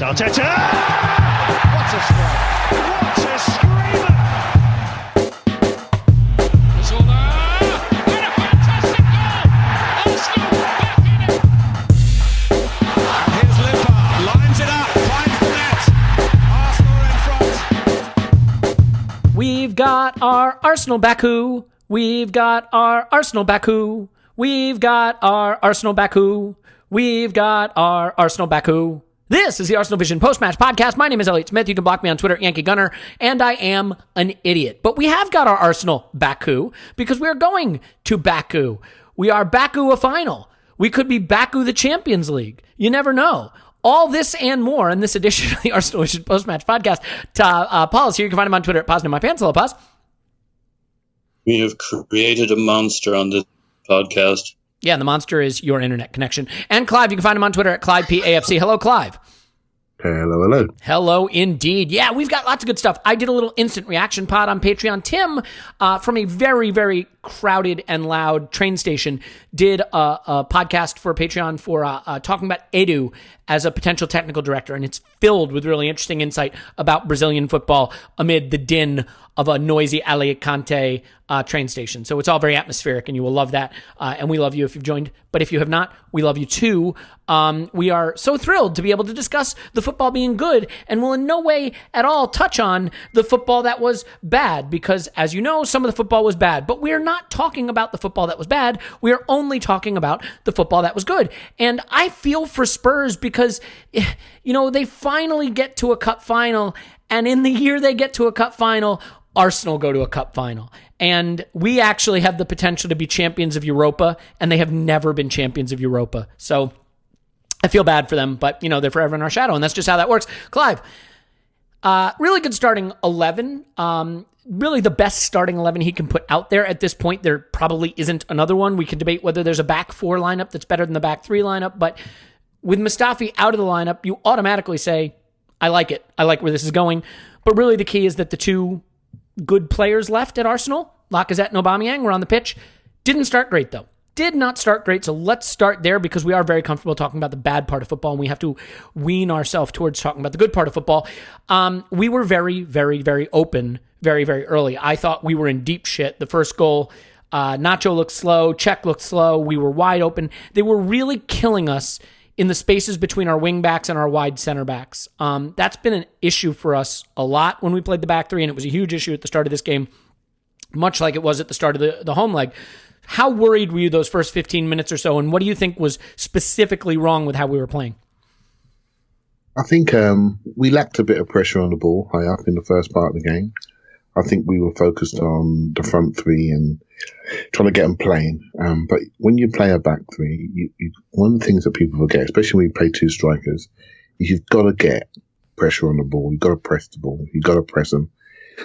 Arteta! What a strike! What a screamer! Zola! And a fantastic goal! Arsenal back in it! And here's Limpar, lines it up, finds the net. Arsenal in front. We've got our Arsenal Baku. We've got our Arsenal Baku. We've got our Arsenal Baku. We've got our Arsenal Baku. This is the Arsenal Vision Post-Match Podcast. My name is Elliot Smith. You can block me on Twitter, Yankee Gunner, and I am an idiot. But we have got our Arsenal Baku because we are going to Baku. We are Baku a final. We could be Baku the Champions League. You never know. All this and more in this edition of the Arsenal Vision Post-Match Podcast. Paul is here. You can find him on Twitter at Paz in my pants. Hello, Paz. We have created a monster on this podcast. Yeah, and the monster is your internet connection. And Clive, you can find him on Twitter at ClivePAFC. Hello, Clive. Hello. Hello, indeed. Yeah, we've got lots of good stuff. I did a little instant reaction pod on Patreon. Tim, from a very, very crowded and loud train station, did a podcast for Patreon for talking about Edu as a potential technical director, and it's filled with really interesting insight about Brazilian football amid the din of a noisy Alicante train station. So it's all very atmospheric, and you will love that. And we love you if you've joined. But if you have not, we love you too. We are so thrilled to be able to discuss the football being good, and will in no way at all touch on the football that was bad, because as you know, some of the football was bad. But we are not talking about the football that was bad. We are only talking about the football that was good. And I feel for Spurs because, you know, they finally get to a cup final, and in the year they get to a cup final, Arsenal go to a cup final. And we actually have the potential to be champions of Europa, and they have never been champions of Europa. So I feel bad for them, but, you know, they're forever in our shadow, and that's just how that works. Clive, really good starting 11. Really the best starting 11 he can put out there at this point. There probably isn't another one. We can debate whether there's a back four lineup that's better than the back three lineup, but with Mustafi out of the lineup, you automatically say, I like it. I like where this is going. But really the key is that the two good players left at Arsenal, Lacazette and Aubameyang, were on the pitch. Didn't start great, though. Did not start great, so let's start there because we are very comfortable talking about the bad part of football, and we have to wean ourselves towards talking about the good part of football. We were very, very, very open very, very early. I thought we were in deep shit. The first goal, Nacho looked slow, Czech looked slow, we were wide open. They were really killing us in the spaces between our wing backs and our wide center backs. That's been an issue for us a lot when we played the back three, and it was a huge issue at the start of this game, much like it was at the start of the home leg. How worried were you those first 15 minutes or so, and what do you think was specifically wrong with how we were playing? I think we lacked a bit of pressure on the ball high up in the first part of the game. I think we were focused on the front three and trying to get them playing. But when you play a back three, one of the things that people forget, especially when you play two strikers, is you've got to get pressure on the ball. You've got to press the ball. You've got to press them.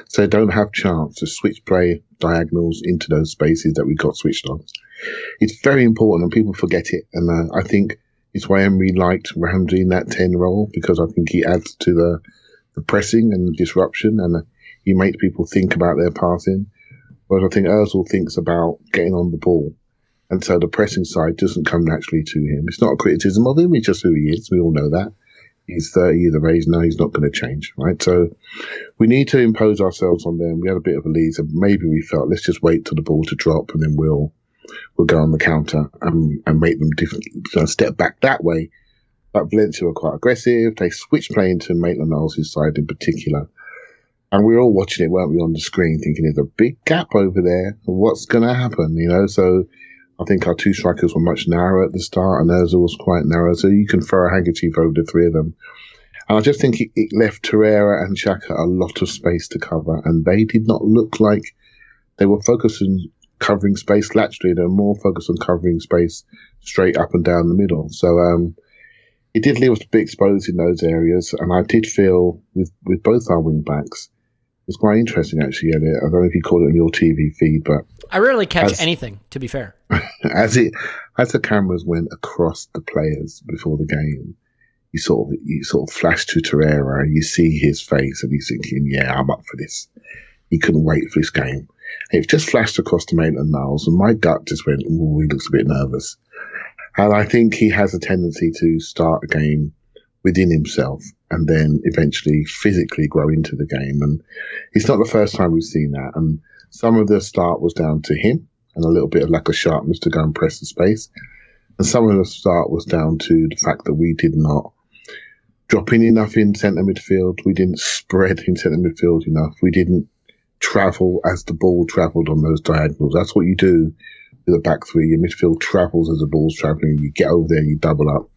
So they don't have chance to switch play diagonals into those spaces that we got switched on. It's very important, and people forget it. And I think it's why Emery liked Ramsey in that 10 role, because I think he adds to the pressing and the disruption, and he makes people think about their passing. Whereas I think Ozil thinks about getting on the ball. And so the pressing side doesn't come naturally to him. It's not a criticism of him. It's just who he is. We all know that. He's 30 years of age now. He's not going to change, right? So we need to impose ourselves on them. We had a bit of a lead, so maybe we felt, let's just wait till the ball to drop, and then we'll go on the counter and make them step back that way. But Valencia were quite aggressive. They switched play into Maitland-Niles' side in particular. And we were all watching it, weren't we, on the screen, thinking there's a big gap over there. What's going to happen, you know? So I think our two strikers were much narrower at the start, and Ozil was quite narrow. So you can throw a handkerchief over the three of them. And I just think it left Torreira and Xhaka a lot of space to cover, and they did not look like they were focused on covering space laterally. They were more focused on covering space straight up and down the middle. So it did leave us a bit exposed in those areas, and I did feel with both our wing backs, it's quite interesting, actually, Elliot. I don't know if you caught it on your TV feed, but I rarely catch anything, to be fair. As the cameras went across the players before the game, you sort of flash to Torreira, and you see his face, and he's thinking, "Yeah, I'm up for this." He couldn't wait for this game. And it just flashed across to Maitland-Niles, and my gut just went, "Ooh, he looks a bit nervous." And I think he has a tendency to start a game within himself and then eventually physically grow into the game. And it's not the first time we've seen that. And some of the start was down to him and a little bit of lack of sharpness to go and press the space. And some of the start was down to the fact that we did not drop in enough in centre midfield. We didn't spread in centre midfield enough. We didn't travel as the ball travelled on those diagonals. That's what you do with a back three. Your midfield travels as the ball's travelling. You get over there, you double up.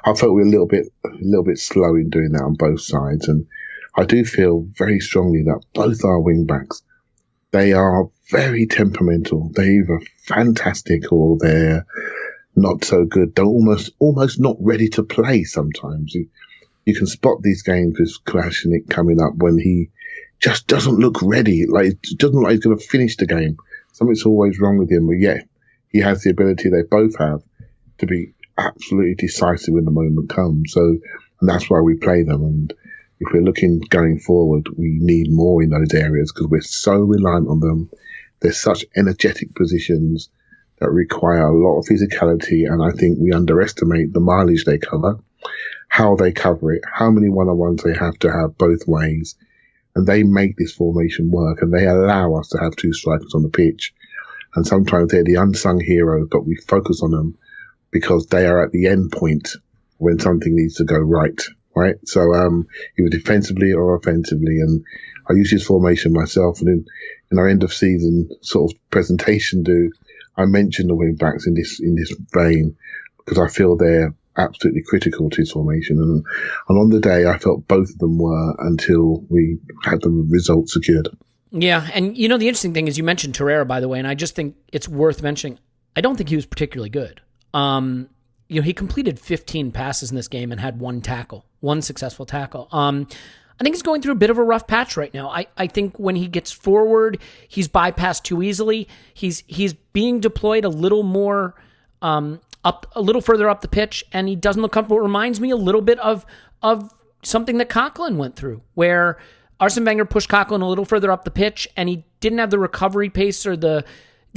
I felt we were a little bit slow in doing that on both sides. And I do feel very strongly that both our wing backs, they are very temperamental. They're either fantastic or they're not so good. They're almost not ready to play sometimes. You can spot these games with Kalashnik coming up when he just doesn't look ready. Like, it doesn't look like he's going to finish the game. Something's always wrong with him. But yeah, he has the ability, they both have, to be absolutely decisive when the moment comes. So, and that's why we play them. And if we're looking going forward, we need more in those areas because we're so reliant on them. They're such energetic positions that require a lot of physicality. And I think we underestimate the mileage they cover, how they cover it, how many one-on-ones they have to have both ways. And they make this formation work and they allow us to have two strikers on the pitch. And sometimes they're the unsung heroes, but we focus on them because they are at the end point when something needs to go right. So, either defensively or offensively. And I use this formation myself. And in our end of season sort of presentation, I mention the wing backs in this vein because I feel they're absolutely critical to his formation. And on the day, I felt both of them were until we had the result secured. Yeah, and the interesting thing is you mentioned Torreira, by the way, and I just think it's worth mentioning. I don't think he was particularly good. He completed 15 passes in this game and had one successful tackle. I think he's going through a bit of a rough patch right now. I think when he gets forward, he's bypassed too easily. He's being deployed a little more up a little further up the pitch, and he doesn't look comfortable. It reminds me a little bit of something that Coughlin went through, where Arsene Wenger pushed Coughlin a little further up the pitch, and he didn't have the recovery pace or the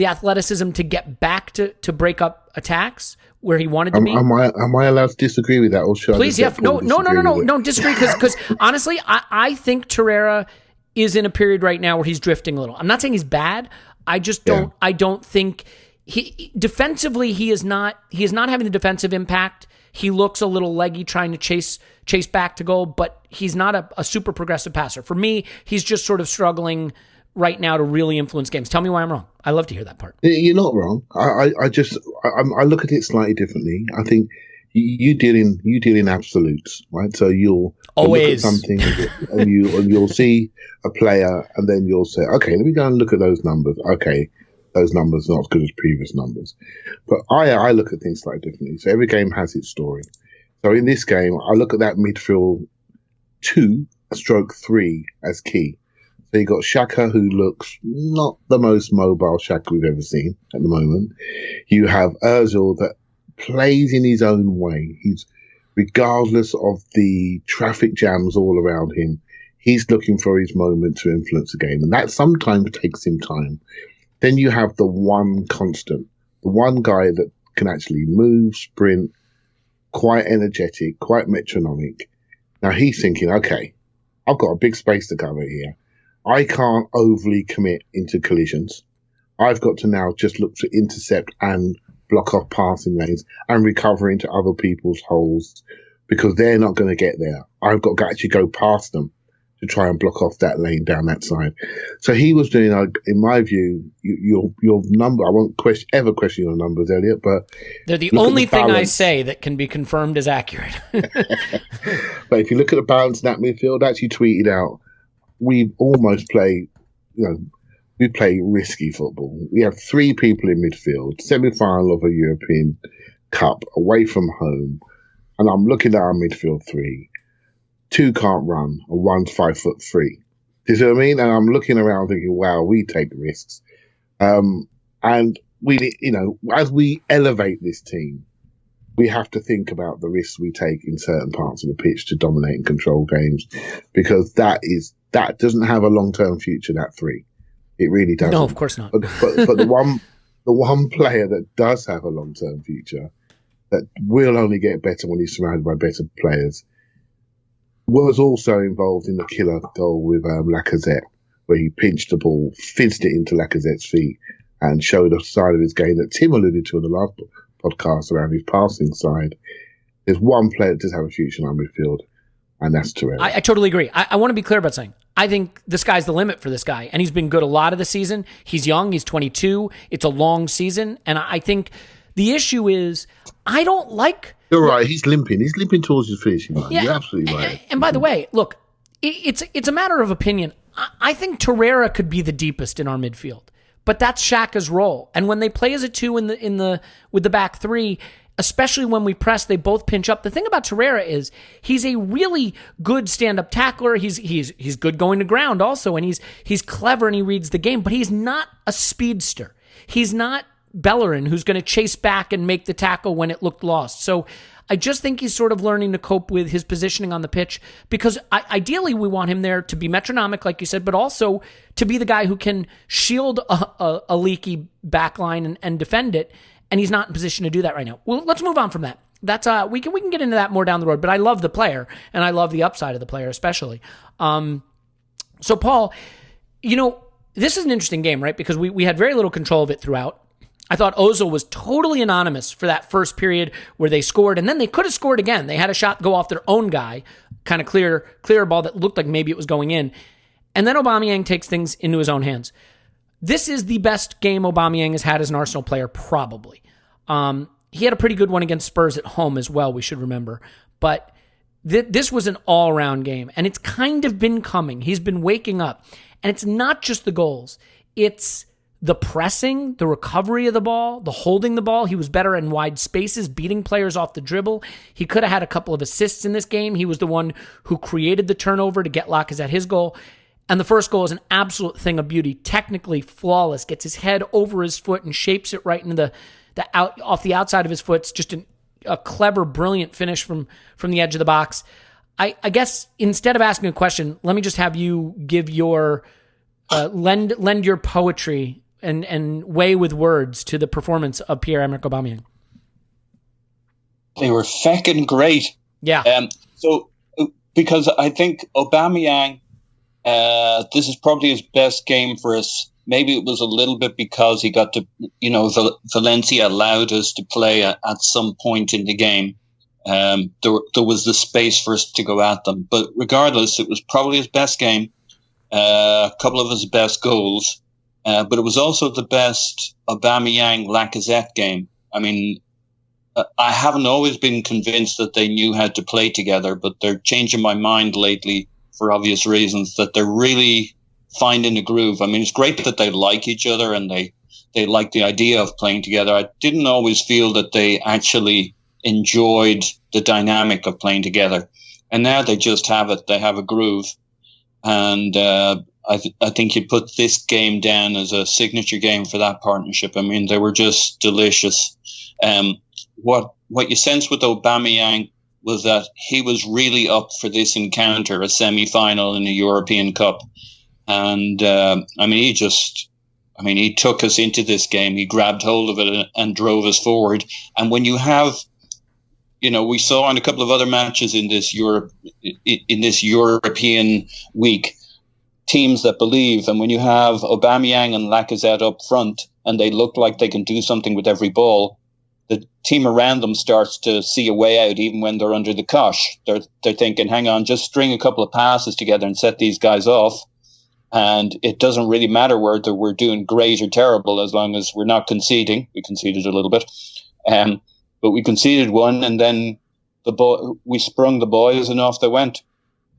athleticism to get back to break up attacks where he wanted to be. Am I allowed to disagree with that, or should Please, I yeah, no, don't disagree because honestly, I think Torreira is in a period right now where he's drifting a little. I'm not saying he's bad. I just don't. Yeah. I don't think. Defensively, he is not having the defensive impact. He looks a little leggy trying to chase back to goal, but he's not a super progressive passer. For me, he's just sort of struggling right now to really influence games. Tell me why I'm wrong. I love to hear that part. You're not wrong. I look at it slightly differently. I think you deal in absolutes, right? So you'll always look at something and you'll see a player and then you'll say, okay, let me go and look at those numbers. Okay, those numbers are not as good as previous numbers. But I look at things slightly differently. So every game has its story. So in this game, I look at that midfield 2/3 as key. So you got Xhaka, who looks not the most mobile Xhaka we've ever seen at the moment. You have Ozil that plays in his own way. He's, regardless of the traffic jams all around him, he's looking for his moment to influence the game. And that sometimes takes him time. Then you have the one constant, the one guy that can actually move, sprint, quite energetic, quite metronomic. Now he's thinking, okay, I've got a big space to cover here. I can't overly commit into collisions. I've got to now just look to intercept and block off passing lanes and recover into other people's holes because they're not going to get there. I've got to actually go past them to try and block off that lane down that side. So he was doing, in my view, your number. I won't ever question your numbers, Elliot, but they're the only thing I say that can be confirmed as accurate. But if you look at the balance in that midfield, I actually tweeted out, we almost play, we play risky football. We have 3 people in midfield, semi-final of a European Cup, away from home, and I'm looking at our midfield 3. 2 can't run, and 1's 5'3". Do you see what I mean? And I'm looking around thinking, wow, we take risks. And we, as we elevate this team, we have to think about the risks we take in certain parts of the pitch to dominate and control games, because that doesn't have a long-term future, that 3. It really doesn't. No, of course not. But the one player that does have a long-term future, that will only get better when he's surrounded by better players, Was also involved in the killer goal with Lacazette, where he pinched the ball, fizzed it into Lacazette's feet, and showed a side of his game that Tim alluded to in the last podcast around his passing side. There's one player that does have a future in our midfield, and that's Torreira. I totally agree. I want to be clear about something. I think the sky's the limit for this guy, and he's been good a lot of the season. He's young. He's 22. It's a long season, and I think the issue is I don't like... You're right. He's limping. He's limping towards his finishing line. Yeah, you're absolutely right. And by the way, look, it's a matter of opinion. I think Torreira could be the deepest in our midfield, but that's Xhaka's role. And when they play as a two with the back three, especially when we press, they both pinch up. The thing about Torreira is he's a really good stand-up tackler. He's good going to ground also, and he's clever and he reads the game, but he's not a speedster. He's not Bellerin, who's going to chase back and make the tackle when it looked lost. So I just think he's sort of learning to cope with his positioning on the pitch, because ideally we want him there to be metronomic, like you said, but also to be the guy who can shield a leaky back line and defend it, and he's not in position to do that right now. Well, let's move on from that. That's we can get into that more down the road, but I love the player, and I love the upside of the player especially. So Paul, this is an interesting game, right? Because we had very little control of it throughout. I thought Ozil was totally anonymous for that first period where they scored, and then they could have scored again. They had a shot go off their own guy, kind of clear ball that looked like maybe it was going in. And then Aubameyang takes things into his own hands. This is the best game Aubameyang has had as an Arsenal player, probably. He had a pretty good one against Spurs at home as well, we should remember. But this was an all-around game, and it's kind of been coming. He's been waking up. And it's not just the goals. It's the pressing, the recovery of the ball, the holding the ball. He was better in wide spaces, beating players off the dribble. He could have had a couple of assists in this game. He was the one who created the turnover to get Lacazette his goal. And the first goal is an absolute thing of beauty, technically flawless, gets his head over his foot and shapes it right into off the outside of his foot. It's just a clever, brilliant finish from the edge of the box. I guess instead of asking a question, let me just have you give your lend your poetry and weigh with words to the performance of Pierre-Emerick Aubameyang. They were feckin' great. Yeah. So because I think Aubameyang, this is probably his best game for us. Maybe it was a little bit because he got to, Valencia allowed us to play at some point in the game. There was the space for us to go at them. But regardless, it was probably his best game. A couple of his best goals. But it was also the best Aubameyang Lacazette game. I mean, I haven't always been convinced that they knew how to play together, but they're changing my mind lately for obvious reasons, that they're really finding a groove. I mean, it's great that they like each other and they like the idea of playing together. I didn't always feel that they actually enjoyed the dynamic of playing together. And now they just have it. They have a groove. And I think you put this game down as a signature game for that partnership. I mean, they were just delicious. What you sensed with Aubameyang was that he was really up for this encounter, a semi-final in the European Cup. And he took us into this game. He grabbed hold of it and drove us forward. And when you have, we saw in a couple of other matches in this European week, teams that believe, and when you have Aubameyang and Lacazette up front and they look like they can do something with every ball, the team around them starts to see a way out even when they're under the cosh. They're thinking, hang on, just string a couple of passes together and set these guys off. And it doesn't really matter whether we're doing great or terrible as long as we're not conceding. We conceded a little bit. But we conceded one, and then we sprung the boys and off they went.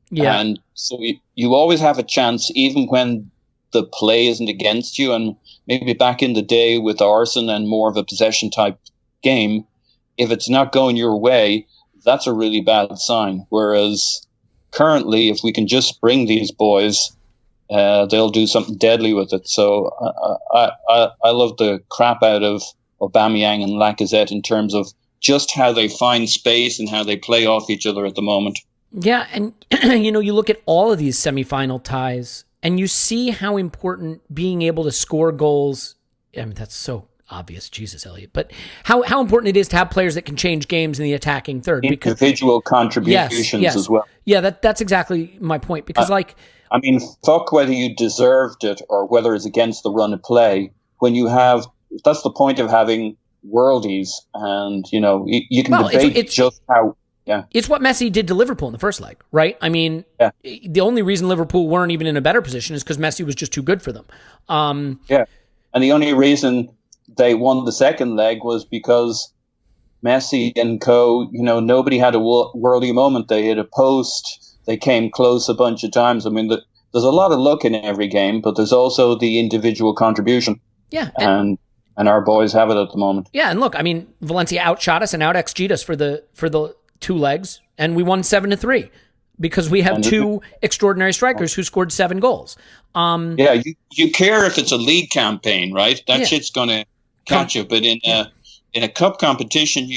Yeah. And so you always have a chance, even when the play isn't against you. And maybe back in the day with Arsenal and more of a possession type game, if it's not going your way, that's a really bad sign. Whereas currently, if we can just bring these boys, they'll do something deadly with it. So I love the crap out of Aubameyang and Lacazette in terms of just how they find space and how they play off each other at the moment. Yeah, and you look at all of these semifinal ties, and you see how important being able to score goals. I mean, that's so obvious. Jesus, Elliot. But how important it is to have players that can change games in the attacking third. Individual contributions as well. Yeah, that's exactly my point. Because, I mean, fuck whether you deserved it or whether it's against the run of play. When you have, that's the point of having worldies, and you can debate just how. Yeah, it's what Messi did to Liverpool in the first leg, right? I mean, the only reason Liverpool weren't even in a better position is because Messi was just too good for them. And the only reason they won the second leg was because Messi and co. Nobody had a worldy moment. They hit a post. They came close a bunch of times. I mean, there's a lot of luck in every game, but there's also the individual contribution. Yeah, and our boys have it at the moment. Yeah, and look, I mean, Valencia outshot us and out XG'd us for the 2 legs, and we won 7-3 because we have 2 extraordinary strikers who scored 7 goals. You care if it's a league campaign, right? That shit's going to catch you. But in a cup competition,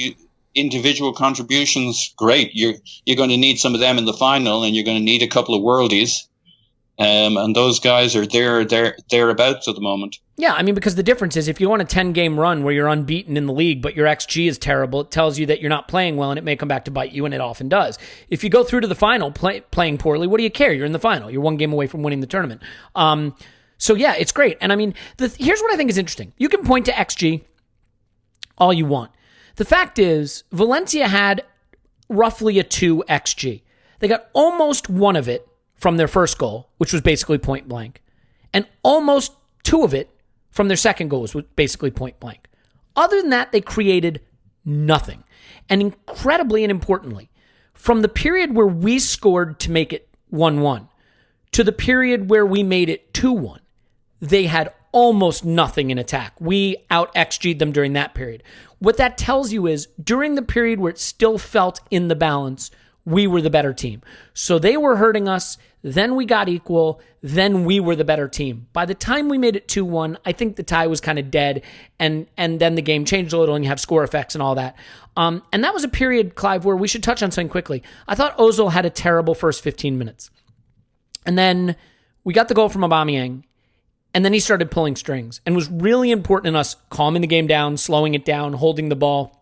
individual contributions, great. You're going to need some of them in the final, and you're going to need a couple of worldies. And those guys are thereabouts at the moment. Yeah, I mean, because the difference is if you want a 10-game run where you're unbeaten in the league, but your XG is terrible, it tells you that you're not playing well, and it may come back to bite you, and it often does. If you go through to the final playing poorly, what do you care? You're in the final. You're 1 game away from winning the tournament. So, yeah, it's great. And, I mean, here's what I think is interesting. You can point to XG all you want. The fact is, Valencia had roughly a 2 XG. They got almost 1 of it from their first goal, which was basically point blank, and almost 2 of it from their second goal, which was basically point blank. Other than that, they created nothing. And incredibly and importantly, from the period where we scored to make it 1-1 to the period where we made it 2-1, they had almost nothing in attack. We out-XG'd them during that period. What that tells you is during the period where it still felt in the balance, we were the better team. So they were hurting us, then we got equal, then we were the better team. By the time we made it 2-1, I think the tie was kind of dead, and then the game changed a little, and you have score effects and all that. And that was a period, Clive, where we should touch on something quickly. I thought Ozil had a terrible first 15 minutes. And then we got the goal from Aubameyang, and then he started pulling strings, and was really important in us calming the game down, slowing it down, holding the ball,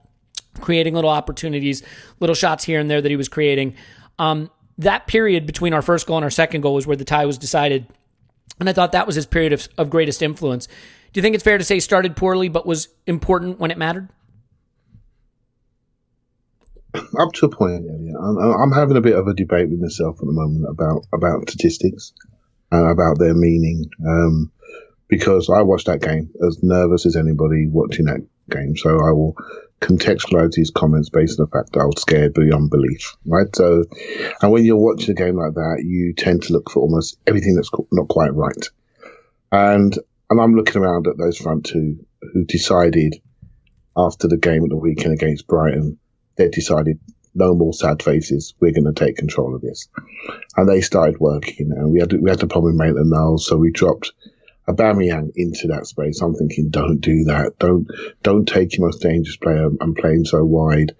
creating little opportunities, little shots here and there that he was creating. That period between our first goal and our second goal was where the tie was decided. And I thought that was his period of greatest influence. Do you think it's fair to say he started poorly but was important when it mattered? Up to a point, Elliot. I'm having a bit of a debate with myself at the moment about statistics and about their meaning. Because I watched that game as nervous as anybody watching that game. So I will contextualize these comments based on the fact that I was scared beyond belief, right? So, and when you're watching a game like that, you tend to look for almost everything that's not quite right. And I'm looking around at those front 2 who decided after the game at the weekend against Brighton, they decided no more sad faces. We're going to take control of this, and they started working. And we had the problem with Maitland-Niles, so we dropped Aubameyang into that space. I'm thinking, don't do that. Don't take your most dangerous player and play him so wide.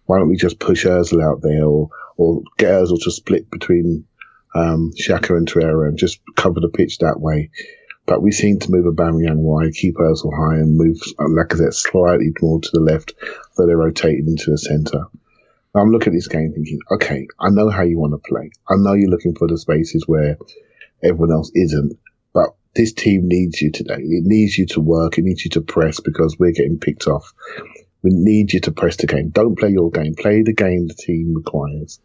Why don't we just push Ozil out there or get Ozil to split between Xhaka and Torreira and just cover the pitch that way. But we seem to move Aubameyang wide, keep Ozil high, and move Lacazette slightly more to the left, so they're rotated into the centre. I'm looking at this game thinking, okay, I know how you want to play. I know you're looking for the spaces where everyone else isn't. But this team needs you today. It needs you to work. It needs you to press because we're getting picked off. We need you to press the game. Don't play your game. Play the game the team requires.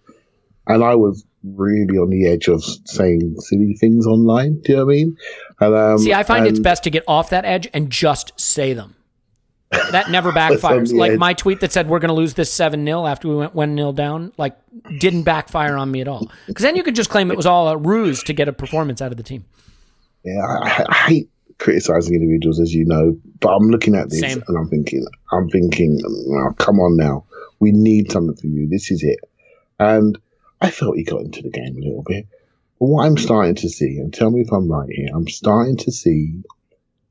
And I was really on the edge of saying silly things online. Do you know what I mean? And, see, I find it's best to get off that edge and just say them. That never backfires. Like my tweet that said we're going to lose this 7-0 after we went 1-0 down, like didn't backfire on me at all. Because then you could just claim it was all a ruse to get a performance out of the team. Yeah, I hate criticizing individuals, as you know, but I'm looking at this and I'm thinking, oh, come on now. We need something for you. This is it. And I felt he got into the game a little bit. But what I'm starting to see, and tell me if I'm right here, I'm starting to see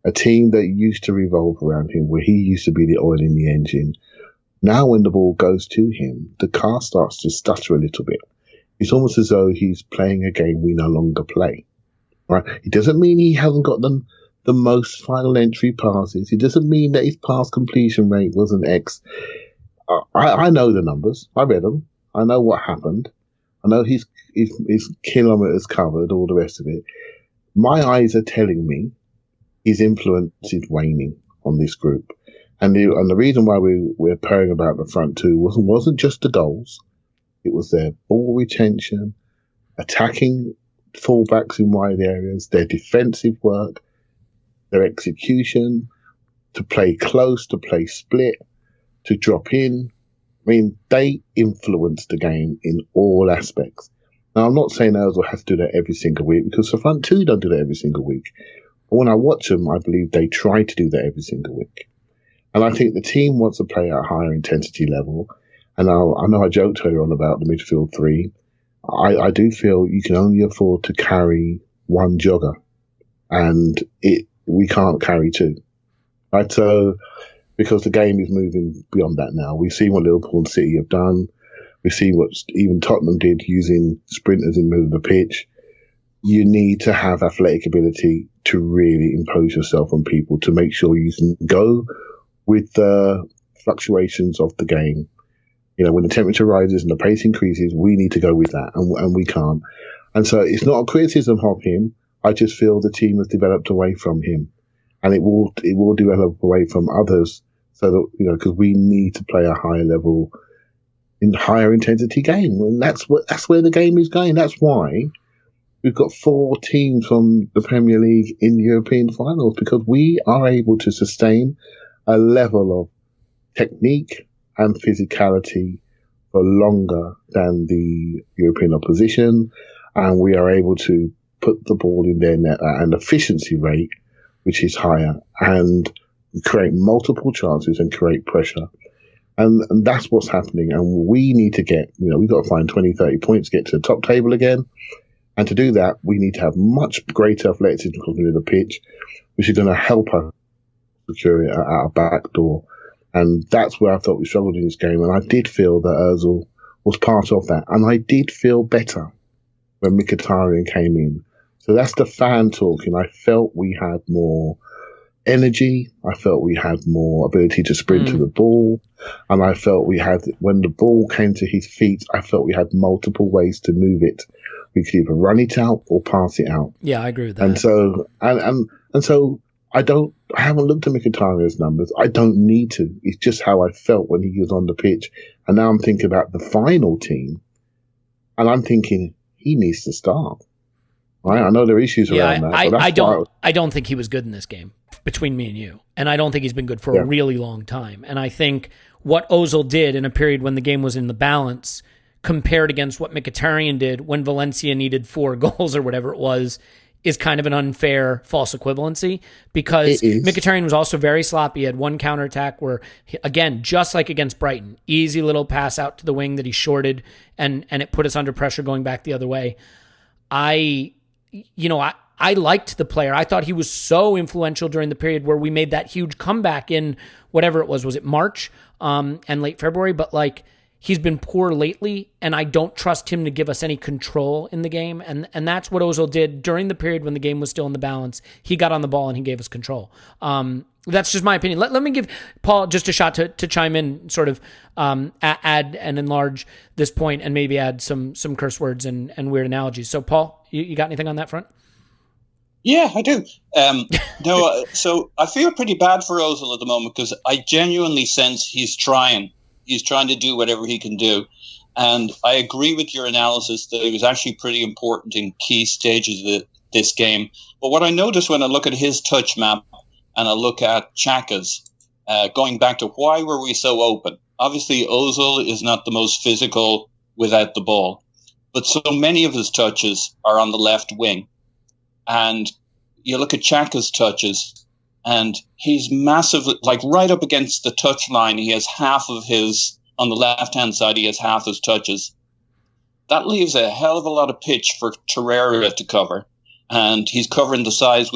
a team that used to revolve around him, where he used to be the oil in the engine. Now when the ball goes to him, the car starts to stutter a little bit. It's almost as though he's playing a game we no longer play. Right? It doesn't mean he hasn't got the the most final entry passes. It doesn't mean that his pass completion rate was an X. I know the numbers. I read them. I know what happened. I know his kilometers covered, all the rest of it. My eyes are telling me his influence is waning on this group. And the reason why we're purring about the front two wasn't just the goals. It was their ball retention, attacking fullbacks in wide areas, their defensive work, their execution, to play close, to play split, to drop in. I mean, they influence the game in all aspects. Now, I'm not saying Ozil has to do that every single week, because the front two don't do that every single week. But when I watch them, I believe they try to do that every single week. And I think the team wants to play at a higher intensity level. And I know I joked earlier on about the midfield three. I do feel you can only afford to carry one jogger, and we can't carry two. Right? So, because the game is moving beyond that now. We've seen what Liverpool and City have done. We've seen what even Tottenham did using sprinters in the middle of the pitch. You need to have athletic ability to really impose yourself on people to make sure you can go with the fluctuations of the game. You know, when the temperature rises and the pace increases, we need to go with that, and we can't. And so it's not a criticism of him. I just feel the team has developed away from him, and it will develop away from others. So that, you know, because we need to play a higher level, in higher intensity game, and that's where the game is going. That's why we've got 4 teams from the Premier League in the European finals, because we are able to sustain a level of technique and physicality for longer than the European opposition, and we are able to put the ball in their net at an efficiency rate which is higher, and create multiple chances and create pressure. And that's what's happening. And we need to get, you know, we've got to find 20, 30 points, get to the top table again. And to do that, we need to have much greater athleticism in the pitch, which is going to help us secure it at our back door. And that's where I thought we struggled in this game. And I did feel that Ozil was part of that. And I did feel better when Mkhitaryan came in. So that's the fan talking. I felt we had more energy. I felt we had more ability to sprint to the ball. And I felt we had, when the ball came to his feet, I felt we had multiple ways to move it. We could either run it out or pass it out. Yeah, I agree with that. And so, and so I haven't looked at Mkhitaryan's numbers. I don't need to. It's just how I felt when he was on the pitch. And now I'm thinking about the final team, and I'm thinking he needs to start. Right? I know there are issues around that. I don't think he was good in this game, between me and you. And I don't think he's been good for a really long time. And I think what Ozil did in a period when the game was in the balance, compared against what Mkhitaryan did when Valencia needed 4 goals or whatever it was, is kind of an unfair false equivalency, because Mkhitaryan was also very sloppy. He had one counterattack where, again, just like against Brighton, easy little pass out to the wing that he shorted, and it put us under pressure going back the other way. I liked the player. I thought he was so influential during the period where we made that huge comeback in whatever it was it March and late February? But like, he's been poor lately, and I don't trust him to give us any control in the game. And that's what Ozil did during the period when the game was still in the balance. He got on the ball and he gave us control. That's just my opinion. Let me give Paul just a shot to chime in, sort of add and enlarge this point, and maybe add some curse words and weird analogies. So, Paul, you got anything on that front? Yeah, I do. So I feel pretty bad for Ozil at the moment, because I genuinely sense he's trying. He's trying to do whatever he can do. And I agree with your analysis that it was actually pretty important in key stages of this game. But what I notice when I look at his touch map and I look at Xhaka's, going back to why were we so open? Obviously, Ozil is not the most physical without the ball, but so many of his touches are on the left wing. And you look at Xhaka's touches, and he's massive, like right up against the touch line. He has half of his, on the left-hand side, he has half his touches. That leaves a hell of a lot of pitch for Torreira to cover. And he's covering the side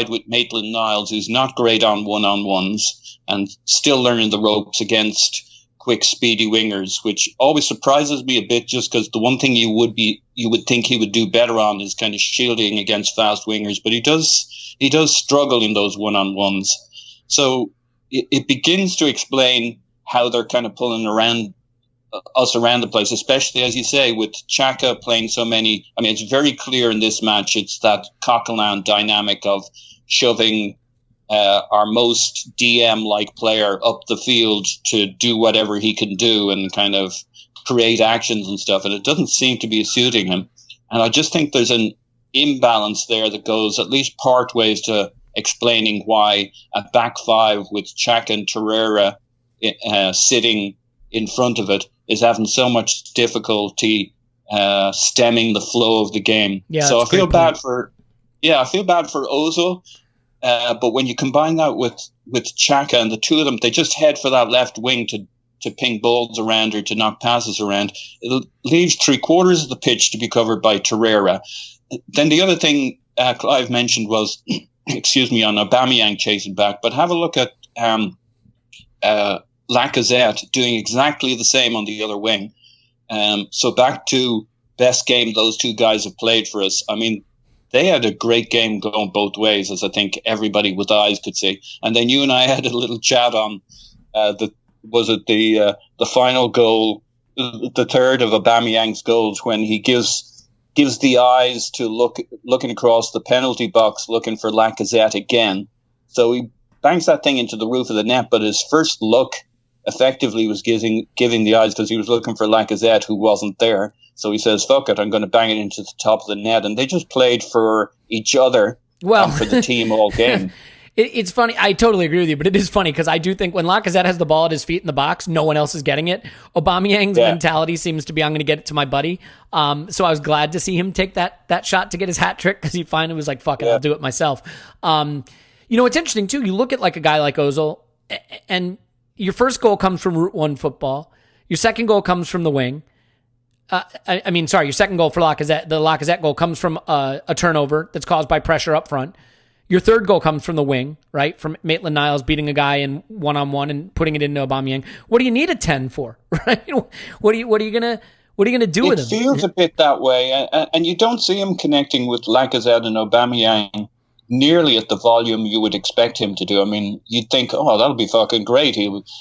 with Maitland-Niles, who's not great on one-on-ones and still learning the ropes against quick, speedy wingers, which always surprises me a bit, just because the one thing you would think he would do better on is kind of shielding against fast wingers, but he does struggle in those one-on-ones. So it begins to explain how they're kind of pulling us around the place, especially, as you say, with Xhaka playing so many. I mean, it's very clear in this match, it's that Coquelin dynamic of shoving our most DM-like player up the field to do whatever he can do and kind of create actions and stuff, and it doesn't seem to be suiting him. And I just think there's an imbalance there that goes at least part ways to explaining why a back five with Xhaka and Torreira sitting in front of it is having so much difficulty stemming the flow of the game. Yeah, so I feel bad for Ozil. But when you combine that with Xhaka and the two of them, they just head for that left wing to ping balls around or to knock passes around. It leaves 3/4 of the pitch to be covered by Torreira. Then the other thing Clive mentioned was, excuse me, on Aubameyang chasing back. But have a look at Lacazette doing exactly the same on the other wing. So back to best game those two guys have played for us. I mean, they had a great game going both ways, as I think everybody with eyes could see. And then you and I had a little chat on the final goal, the third of Aubameyang's goals, when he gives the eyes to looking across the penalty box, looking for Lacazette again. So he bangs that thing into the roof of the net, but his first look effectively was giving the eyes because he was looking for Lacazette, who wasn't there. So he says, fuck it, I'm going to bang it into the top of the net. And they just played for each other and for the team all game. It's funny. I totally agree with you, but it is funny because I do think when Lacazette has the ball at his feet in the box, no one else is getting it. Aubameyang's mentality seems to be, I'm going to get it to my buddy. So I was glad to see him take that shot to get his hat trick because he finally was like, fuck it, I'll do it myself. It's interesting too. You look at like a guy like Ozil, and your first goal comes from Route 1 football. Your second goal comes from the wing. Your second goal for Lacazette, the Lacazette goal comes from a turnover that's caused by pressure up front. Your third goal comes from the wing, right? From Maitland-Niles beating a guy in one-on-one and putting it into Aubameyang. What do you need a 10 for, right? What are you gonna do with him? It feels a bit that way, and you don't see him connecting with Lacazette and Aubameyang nearly at the volume you would expect him to do. I mean, you'd think, oh, that'll be fucking great.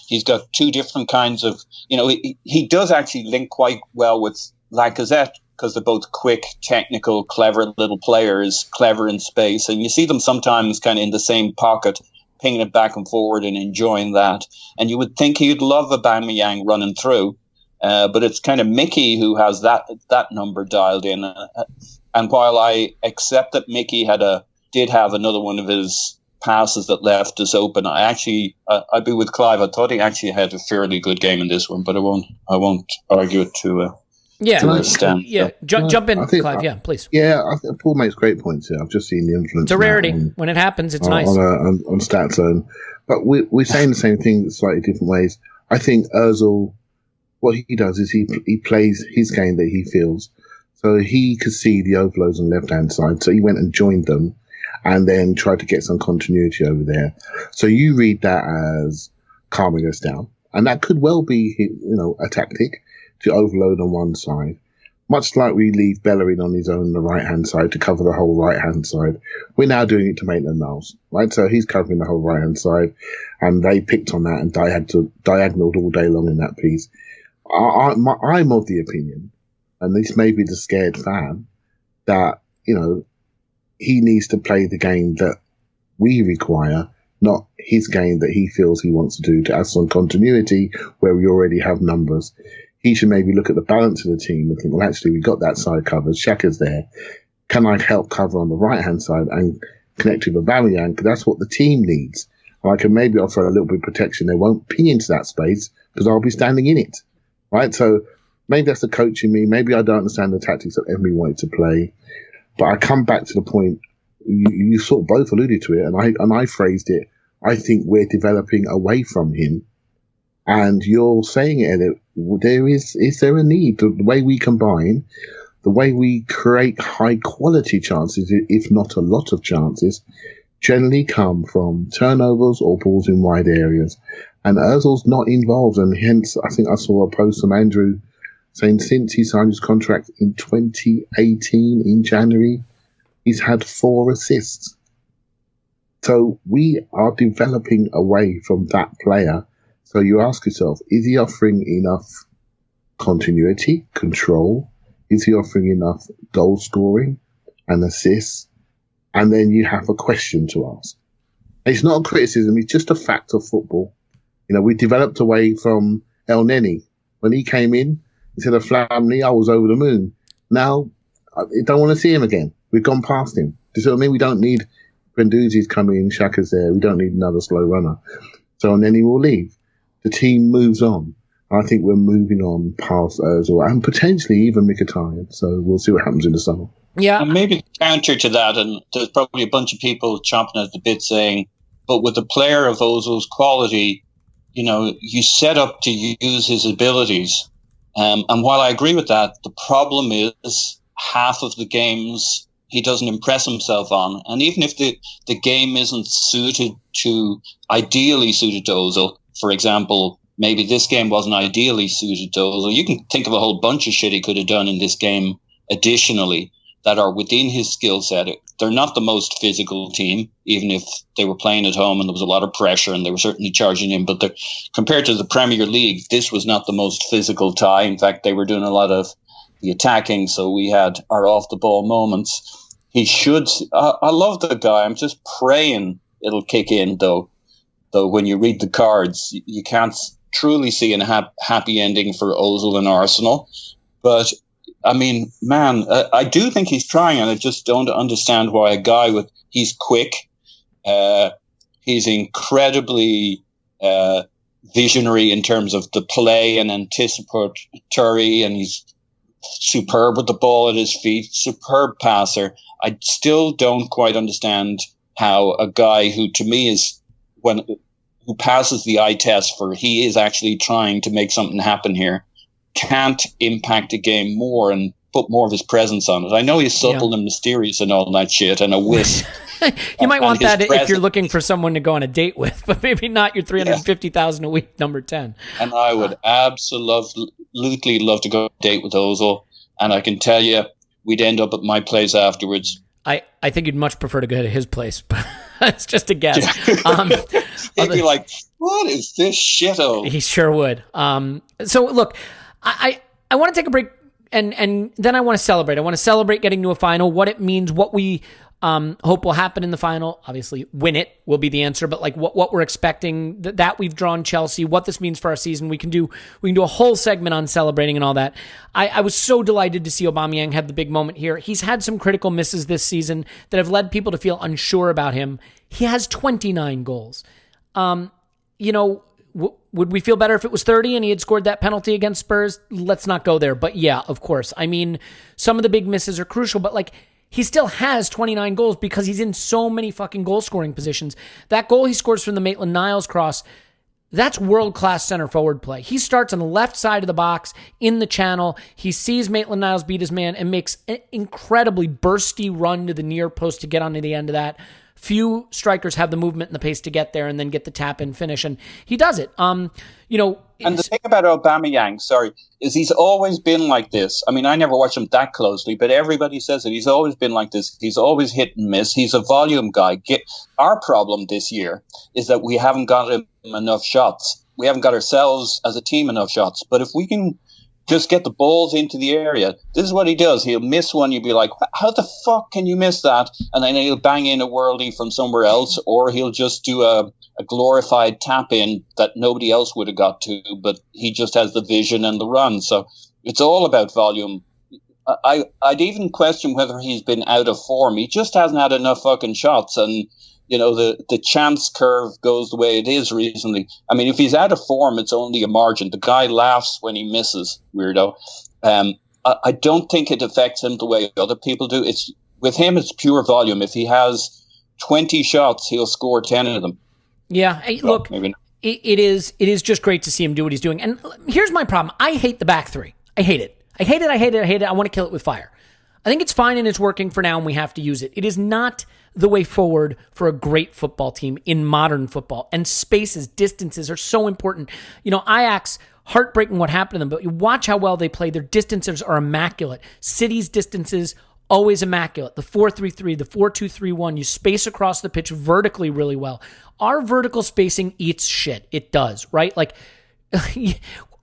He's got two different kinds of, he does actually link quite well with Lacazette because they're both quick, technical, clever little players, clever in space. And you see them sometimes kind of in the same pocket, pinging it back and forward and enjoying that. And you would think he'd love Aubameyang running through. But it's kind of Mickey who has that number dialed in. And while I accept that Mickey did have another one of his passes that left us open, I'd be with Clive. I thought he actually had a fairly good game in this one, but I won't argue it to jump in, Clive. Please. Yeah, I think Paul makes great points here. I've just seen the influence. It's a rarity. When it happens, it's nice. On Stat Zone. But we're saying the same thing slightly different ways. I think Ozil, what he does is he plays his game that he feels. So he could see the overloads on the left-hand side, so he went and joined them and then tried to get some continuity over there. So you read that as calming us down. And that could well be, a tactic to overload on one side. Much like we leave Bellerin on his own on the right-hand side to cover the whole right-hand side. We're now doing it to Maitland-Niles, right? So he's covering the whole right-hand side, and they picked on that and diagonaled all day long in that piece. I'm of the opinion, and this may be the scared fan, that, he needs to play the game that we require, not his game that he feels he wants to do to add some continuity where we already have numbers. He should maybe look at the balance of the team and think, well, actually, we got that side covered. Xhaka's there. Can I help cover on the right-hand side and connect with Aubameyang? Because that's what the team needs. And I can maybe offer a little bit of protection. They won't ping into that space because I'll be standing in it, right? So maybe that's the coach in me. Maybe I don't understand the tactics that Emery wanted to play. But I come back to the point, you sort of both alluded to it, and I phrased it, I think we're developing away from him. And you're saying it, Elliot, is there a need? The way we combine, the way we create high quality chances, if not a lot of chances, generally come from turnovers or balls in wide areas. And Ozil's not involved, and hence I think I saw a post from Andrew saying since he signed his contract in 2018 in January, he's had 4 assists. So we are developing away from that player. So you ask yourself, is he offering enough continuity, control? Is he offering enough goal scoring and assists? And then you have a question to ask. It's not a criticism, it's just a fact of football. You know, we developed away from El Neni. When he came in, instead of Flamini, I was over the moon. Now, I don't want to see him again. We've gone past him. Do you see what I mean? We don't need Benduzi's coming in, Xhaka's there. We don't need another slow runner. So El Neni will leave. The team moves on. I think we're moving on past Ozil and potentially even Mkhitaryan. So we'll see what happens in the summer. Yeah. And maybe counter to that, and there's probably a bunch of people chomping at the bit saying, but with a player of Ozil's quality, you know, you set up to use his abilities. And while I agree with that, the problem is half of the games he doesn't impress himself on. And even if the game isn't ideally suited to Ozil, for example, maybe this game wasn't ideally suited to Ozil, you can think of a whole bunch of shit he could have done in this game additionally that are within his skill set. They're not the most physical team, even if they were playing at home and there was a lot of pressure and they were certainly charging in. But compared to the Premier League, this was not the most physical tie. In fact, they were doing a lot of the attacking, so we had our off-the-ball moments. He should... I love the guy. I'm just praying it'll kick in, though. Though when you read the cards, you can't truly see a happy ending for Ozil and Arsenal. But... I mean, man, I do think he's trying, and I just don't understand why a guy he's quick, he's incredibly visionary in terms of the play and anticipatory, and he's superb with the ball at his feet, superb passer. I still don't quite understand how a guy who, to me, who passes the eye test for he is actually trying to make something happen here, can't impact a game more and put more of his presence on it. I know he's subtle and mysterious and all that shit and a wisp. You might want that if you're looking for someone to go on a date with, but maybe not your $350,000 a week number 10. And I would absolutely love to go on a date with Ozil. And I can tell you, we'd end up at my place afterwards. I think you'd much prefer to go to his place, but it's just a guess. He'd be like, what is this shithole? He sure would. So look, I want to take a break and then I want to celebrate. I want to celebrate getting to a final, what it means, what we hope will happen in the final. Obviously, win it will be the answer, but like what we're expecting, that we've drawn Chelsea, what this means for our season. We can do a whole segment on celebrating and all that. I was so delighted to see Aubameyang have the big moment here. He's had some critical misses this season that have led people to feel unsure about him. He has 29 goals. Would we feel better if it was 30 and he had scored that penalty against Spurs? Let's not go there. But yeah, of course. I mean, some of the big misses are crucial, but like he still has 29 goals because he's in so many fucking goal scoring positions. That goal he scores from the Maitland-Niles cross, that's world-class center forward play. He starts on the left side of the box in the channel. He sees Maitland-Niles beat his man and makes an incredibly bursty run to the near post to get onto the end of that. Few strikers have the movement and the pace to get there and then get the tap in finish, and he does it. And the thing about Aubameyang, is he's always been like this. I mean, I never watched him that closely, but everybody says it. He's always been like this. He's always hit and miss. He's a volume guy. Our problem this year is that we haven't got him enough shots. We haven't got ourselves as a team enough shots. But if we can just get the balls into the area, this is what he does. He'll miss one. You'll be like, how the fuck can you miss that? And then he'll bang in a worldie from somewhere else, or he'll just do a glorified tap in that nobody else would have got to, but he just has the vision and the run. So it's all about volume. I'd even question whether he's been out of form. He just hasn't had enough fucking shots, and the chance curve goes the way it is recently. I mean, if he's out of form, it's only a margin. The guy laughs when he misses, weirdo. I don't think it affects him the way other people do. With him, it's pure volume. If he has 20 shots, he'll score 10 of them. Yeah, look, it is just great to see him do what he's doing. And here's my problem. I hate the back three. I hate it. I want to kill it with fire. I think it's fine and it's working for now and we have to use it. It is not the way forward for a great football team in modern football. And spaces, distances are so important. Ajax, heartbreaking what happened to them, but you watch how well they play. Their distances are immaculate. City's distances, always immaculate. The 4-3-3, the 4-2-3-1, you space across the pitch vertically really well. Our vertical spacing eats shit. It does, right? Like,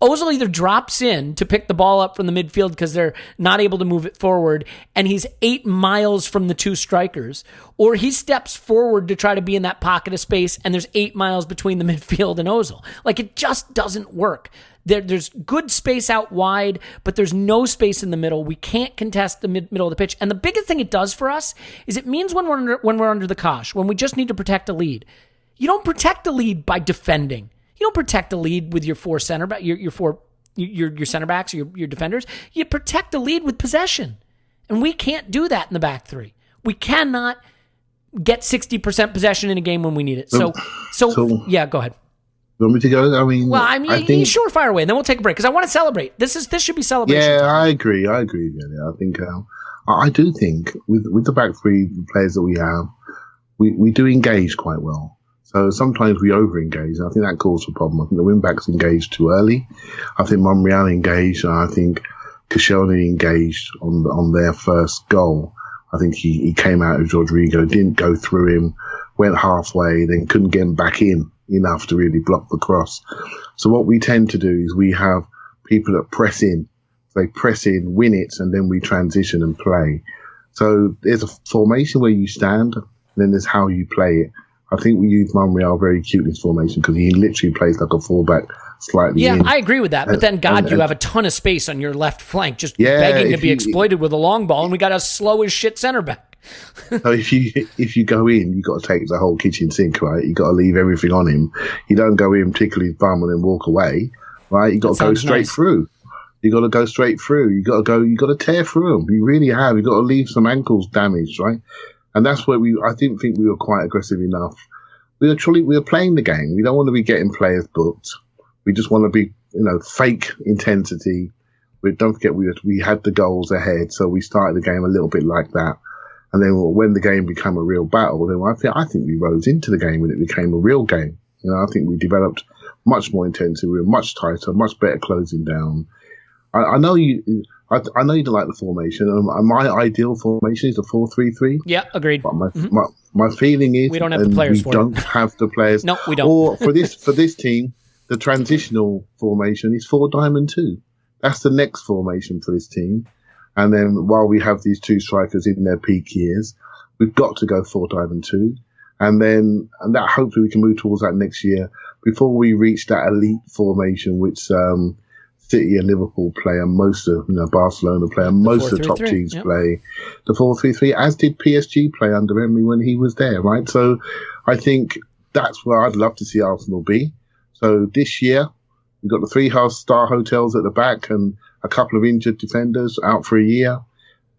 Ozil either drops in to pick the ball up from the midfield because they're not able to move it forward, and he's 8 miles from the two strikers, or he steps forward to try to be in that pocket of space, and there's 8 miles between the midfield and Ozil. Like, it just doesn't work. There's good space out wide, but there's no space in the middle. We can't contest the middle of the pitch. And the biggest thing it does for us is it means when we're under the cosh, when we just need to protect a lead, you don't protect the lead by defending. You don't protect the lead with your four center back, your center backs, or your defenders. You protect the lead with possession, and we can't do that in the back three. We cannot get 60% possession in a game when we need it. So yeah, go ahead. You want me to go? I think sure, fire away, and then we'll take a break because I want to celebrate. This should be celebration. Yeah, time. I agree. Yeah, I think I do think with the back three players that we have, we do engage quite well. So sometimes we over-engage, and I think that causes a problem. I think the wing-backs engaged too early. I think Monreal engaged, and I think Koscielny engaged on their first goal. I think he came out of Rodrigo, didn't go through him, went halfway, then couldn't get him back in enough to really block the cross. So what we tend to do is we have people that press in. They press in, win it, and then we transition and play. So there's a formation where you stand, and then there's how you play it. I think we use Monreal very cute in this formation because he literally plays like a fullback slightly in. Yeah, I agree with that. But then, you have a ton of space on your left flank just begging to be exploited with a long ball, and we got a slow as shit center back. So if you go in, you've got to take the whole kitchen sink, right? You've got to leave everything on him. You don't go in, tickle his bum, and then walk away, right? You've got to go straight through. You got to go straight through. You got to tear through them. You really have. You got to leave some ankles damaged, right? And that's where I didn't think we were quite aggressive enough. We were playing the game. We don't want to be getting players booked. We just want to be, fake intensity. But don't forget, we had the goals ahead, so we started the game a little bit like that. And then when the game became a real battle, then I think we rose into the game when it became a real game. I think we developed much more intensity. We were much tighter, much better closing down. I know you don't like the formation. My ideal formation is a 4-3-3. Yeah, agreed. But my feeling is we don't have the players for it. We don't have the players. No, we don't. Or for this team, the transitional formation is 4-2. That's the next formation for this team. And then while we have these two strikers in their peak years, we've got to go 4-2. And that hopefully we can move towards that next year before we reach that elite formation, which City and Liverpool play, and most of Barcelona play, and most of the top teams play the 4-3-3, as did PSG play under Emery when he was there, right? So I think that's where I'd love to see Arsenal be. So this year we've got the 3-star hotels at the back and a couple of injured defenders out for a year.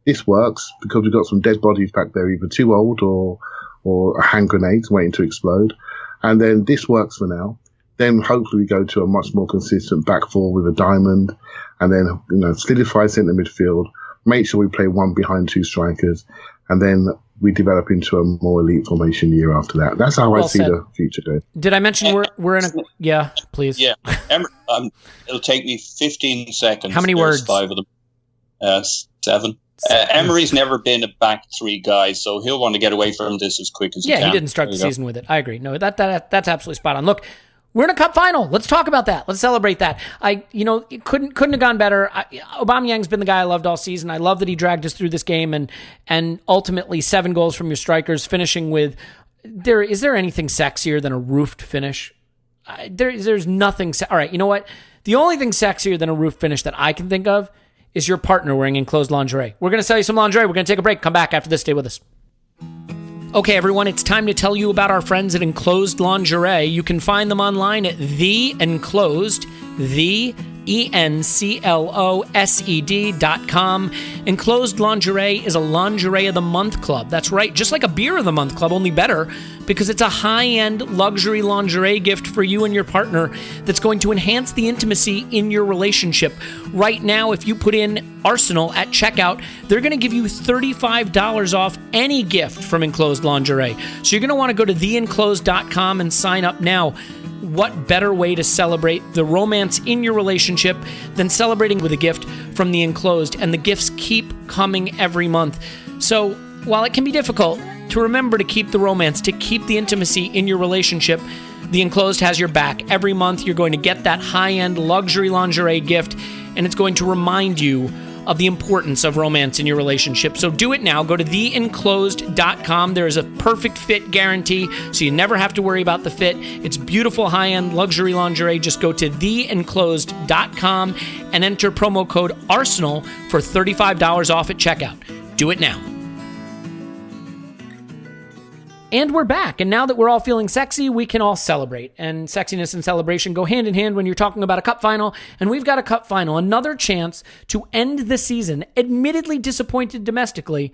This works because we've got some dead bodies back there, either too old or hand grenades waiting to explode. And then this works for now. Then hopefully we go to a much more consistent back four with a diamond, and then solidify centre midfield. Make sure we play one behind two strikers, and then we develop into a more elite formation year after that. That's how I see the future going. Did I mention we're in a? Yeah, please. Yeah, it'll take me 15 seconds. How many There's words? 5 of them. 7. Emery's never been a back three guy, so he'll want to get away from this as quick as he can. Yeah, he didn't start the season with it. I agree. No, that's absolutely spot on. Look, we're in a cup final. Let's talk about that. Let's celebrate that. It couldn't have gone better. Aubameyang's been the guy I loved all season. I love that he dragged us through this game and ultimately 7 goals from your strikers, finishing with. Is there anything sexier than a roofed finish? There's nothing. All right, you know what? The only thing sexier than a roof finish that I can think of is your partner wearing enclosed lingerie. We're going to sell you some lingerie. We're going to take a break. Come back after this. Stay with us. Okay, everyone, it's time to tell you about our friends at Enclosed Lingerie. You can find them online at The Enclosed, ENCLOSED.com. Enclosed Lingerie is a Lingerie of the Month club. That's right, just like a Beer of the Month club, only better, because it's a high-end luxury lingerie gift for you and your partner that's going to enhance the intimacy in your relationship. Right now, if you put in Arsenal at checkout, they're going to give you $35 off any gift from Enclosed Lingerie. So you're going to want to go to theenclosed.com and sign up now. What better way to celebrate the romance in your relationship than celebrating with a gift from The Enclosed? And the gifts keep coming every month. So while it can be difficult to remember to keep the romance, to keep the intimacy in your relationship, The Enclosed has your back. Every month you're going to get that high-end luxury lingerie gift, and it's going to remind you of the importance of romance in your relationship. So do it now. Go to theenclosed.com. There is a perfect fit guarantee, so you never have to worry about the fit. It's beautiful high-end luxury lingerie. Just go to theenclosed.com and enter promo code ARSENAL for $35 off at checkout. Do it now. And we're back. And now that we're all feeling sexy, we can all celebrate. And sexiness and celebration go hand in hand when you're talking about a cup final. And we've got a cup final, another chance to end the season, admittedly disappointed domestically,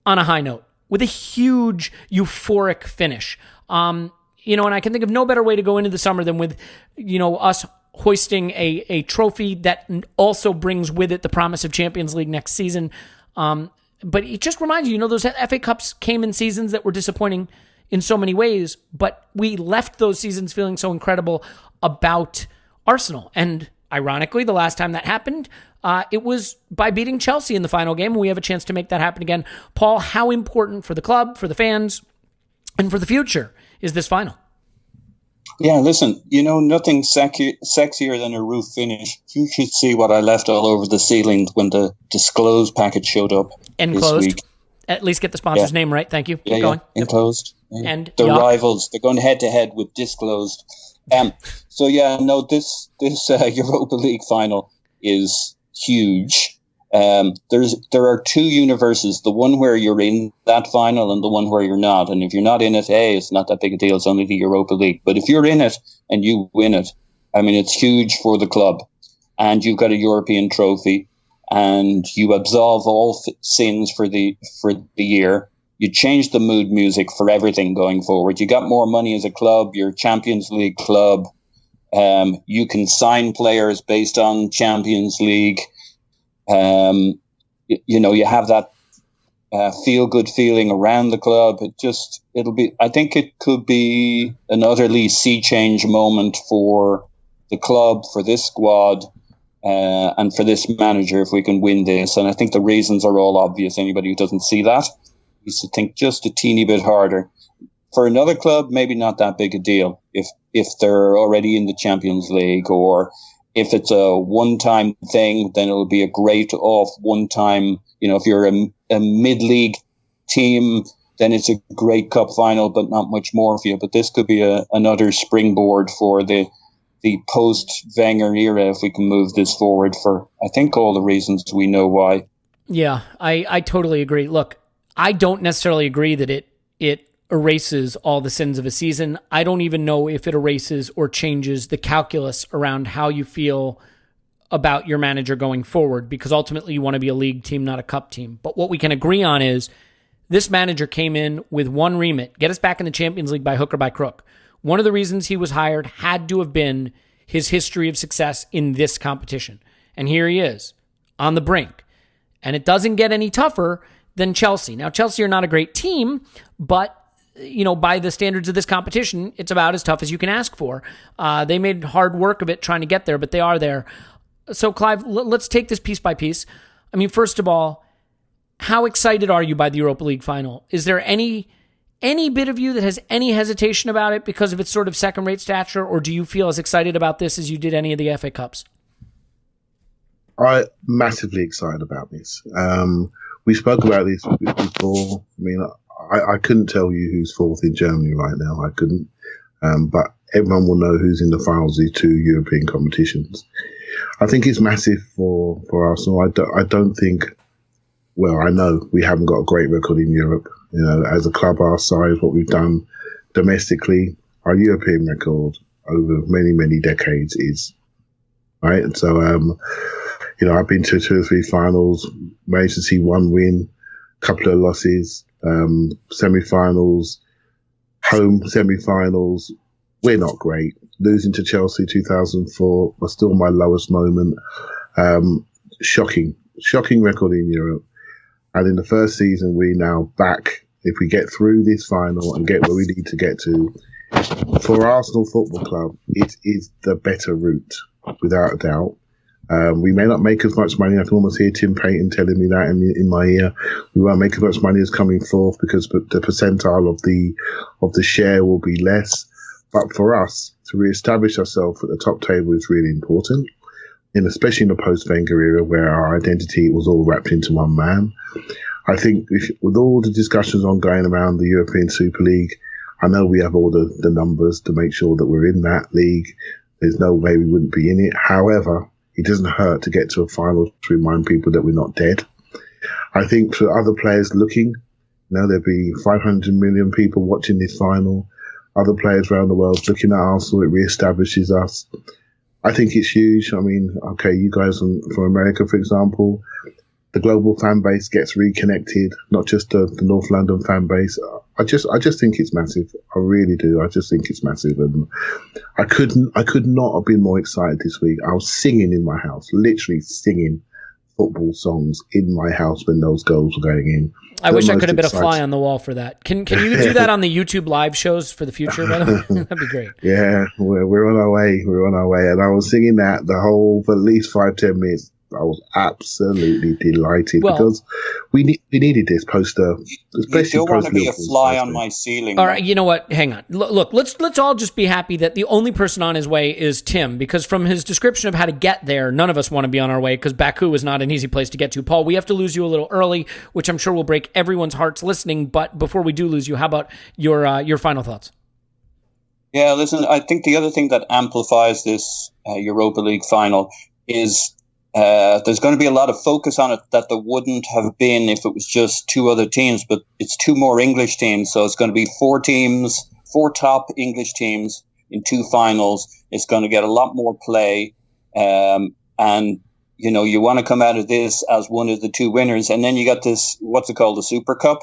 on a high note with a huge euphoric finish. And I can think of no better way to go into the summer than with, us hoisting a trophy that also brings with it the promise of Champions League next season. But it just reminds you, those FA Cups came in seasons that were disappointing in so many ways, but we left those seasons feeling so incredible about Arsenal. And ironically, the last time that happened, it was by beating Chelsea in the final game. We have a chance to make that happen again. Paul, how important for the club, for the fans, and for the future is this final? Yeah, listen, nothing sexier than a roof finish. You should see what I left all over the ceiling when the Disclosed package showed up Enclosed. This week. At least get the sponsor's name right. Thank you. Keep going. Enclosed. Yeah. And the rivals, they're going head-to-head with Disclosed. This Europa League final is huge. There are two universes, the one where you're in that final and the one where you're not. And if you're not in it, it's not that big a deal. It's only the Europa League. But if you're in it and you win it, it's huge for the club. And you've got a European trophy and you absolve all sins for the year. You change the mood music for everything going forward. You got more money as a club. You're a Champions League club. You can sign players based on Champions League. You have that feel-good feeling around the club. I think it could be an utterly sea change moment for the club, for this squad, and for this manager if we can win this. And I think the reasons are all obvious. Anybody who doesn't see that needs to think just a teeny bit harder. For another club, maybe not that big a deal if they're already in the Champions League, or if it's a one-time thing, then it'll be a great off one-time. If you're a mid-league team, then it's a great cup final, but not much more for you. But this could be another springboard for the post-Wenger era if we can move this forward for, I think, all the reasons we know why. Yeah, I totally agree. Look, I don't necessarily agree that it erases all the sins of a season. I don't even know if it erases or changes the calculus around how you feel about your manager going forward, because ultimately you want to be a league team, not a cup team. But what we can agree on is this manager came in with one remit: get us back in the Champions League by hook or by crook. One of the reasons he was hired had to have been his history of success in this competition. And here he is on the brink. And it doesn't get any tougher than Chelsea. Now, Chelsea are not a great team, but by the standards of this competition, it's about as tough as you can ask for. They made hard work of it trying to get there, but they are there. So, Clive, let's take this piece by piece. First of all, how excited are you by the Europa League final? Is there any bit of you that has any hesitation about it because of its sort of second-rate stature, or do you feel as excited about this as you did any of the FA Cups? I'm massively excited about this. We spoke about this before. I couldn't tell you who's fourth in Germany right now. I couldn't. But everyone will know who's in the finals of these two European competitions. I think it's massive for Arsenal. I don't think, I know we haven't got a great record in Europe. As a club our size, what we've done domestically, our European record over many, many decades is right? And so, I've been to 2 or 3 finals, managed to see 1 win, a couple of losses, semi-finals, home semi-finals. We're not great. Losing to Chelsea 2004 was still my lowest moment. Shocking record in Europe. And in the first season, we now back. If we get through this final and get where we need to get to, for Arsenal Football Club, it is the better route, without a doubt. We may not make as much money. I can almost hear Tim Payton telling me that in my ear. We won't make as much money as coming fourth because the percentile of the share will be less. But for us to re-establish ourselves at the top table is really important, and especially in the post-Wenger era where our identity was all wrapped into one man. I think with all the discussions ongoing around the European Super League, I know we have all the numbers to make sure that we're in that league. There's no way we wouldn't be in it. However, it doesn't hurt to get to a final to remind people that we're not dead. I think for other players looking, there'll be 500 million people watching this final. Other players around the world looking at Arsenal, it reestablishes us. I think it's huge. I mean, okay, you guys from America, for example, the global fan base gets reconnected, not just the North London fan base. I just think it's massive. I really do. I just think it's massive, and I could not have been more excited this week. I was singing in my house, literally singing football songs in my house when those goals were going in. I wish I could have been a fly on the wall for that. Can you do that on the YouTube live shows for the future, by the way? That'd be great. Yeah, we're on our way. We're on our way. And I was singing that for at least 5-10 minutes. I was absolutely delighted because we needed this poster. You don't want to be a fly on my ceiling. All right, you know what? Hang on. Look, let's all just be happy that the only person on his way is Tim, because from his description of how to get there, none of us want to be on our way because Baku is not an easy place to get to. Paul, we have to lose you a little early, which I'm sure will break everyone's hearts listening. But before we do lose you, how about your final thoughts? Yeah, listen, I think the other thing that amplifies this Europa League final is there's going to be a lot of focus on it that there wouldn't have been if it was just 2 other teams, but it's 2 more English teams. So it's going to be 4 teams, 4 top English teams in 2 finals. It's going to get a lot more play. And, you want to come out of this as one of the 2 winners. And then you got this, what's it called, the Super Cup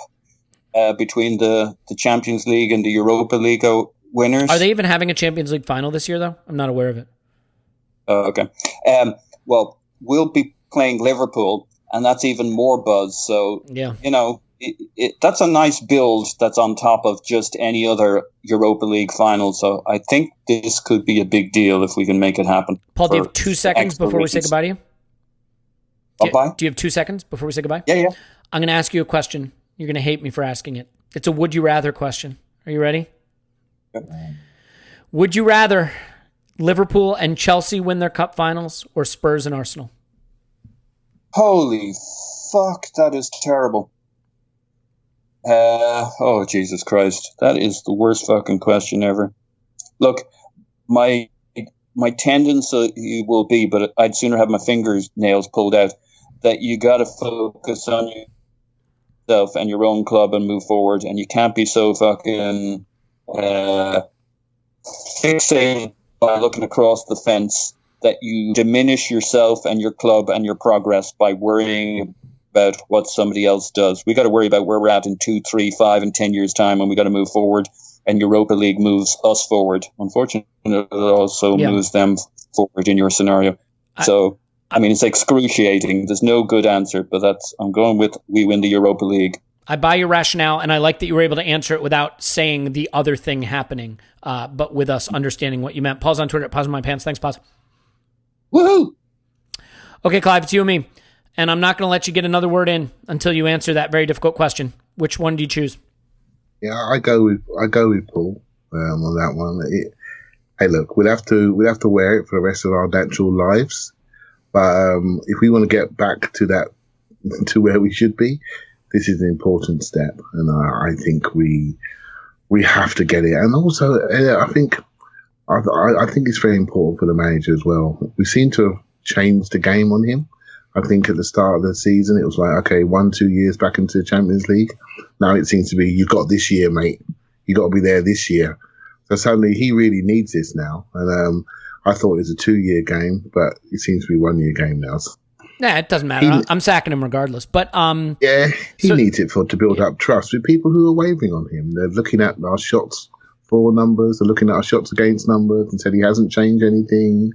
between the Champions League and the Europa League winners. Are they even having a Champions League final this year, though? I'm not aware of it. Okay. Well, we'll be playing Liverpool, and that's even more buzz. So, yeah. That's a nice build that's on top of just any other Europa League final. So I think this could be a big deal if we can make it happen. Paul, do you have 2 seconds before we say goodbye to you? Do you have 2 seconds before we say goodbye? Yeah. I'm going to ask you a question. You're going to hate me for asking it. It's a would you rather question. Are you ready? Okay. Would you rather Liverpool and Chelsea win their cup finals or Spurs and Arsenal? Holy fuck, that is terrible. Oh, Jesus Christ. That is the worst fucking question ever. Look, my tendency will be, but I'd sooner have my fingernails pulled out, that you got to focus on yourself and your own club and move forward, and you can't be so fucking fixated by looking across the fence that you diminish yourself and your club and your progress by worrying about what somebody else does. We got to worry about where we're at in 2, 3, 5, and 10 years' time, and we got to move forward. And Europa League moves us forward. Unfortunately, it also moves them forward in your scenario. It's excruciating. There's no good answer, but I'm going with we win the Europa League. I buy your rationale, and I like that you were able to answer it without saying the other thing happening, but with us understanding what you meant. Pause on Twitter at Pause in My Pants. Thanks, Pause. Woohoo! Okay, Clive, it's you and me, and I'm not going to let you get another word in until you answer that very difficult question. Which one do you choose? Yeah, I go with Paul on that one. Hey, look, we'll have to wear it for the rest of our natural lives, but if we want to get back to where we should be, this is an important step, and I think we have to get it. And also, I think it's very important for the manager as well. We seem to have changed the game on him. I think at the start of the season, it was like, okay, 1-2 years back into the Champions League. Now it seems to be, you got this year, mate. You got to be there this year. So suddenly he really needs this now. And I thought it was a 2-year game, but it seems to be a 1-year game now. So Nah, it doesn't matter. I'm sacking him regardless. But he needs it to build up trust with people who are wavering on him. They're looking at our shots for numbers, they're looking at our shots against numbers and said he hasn't changed anything.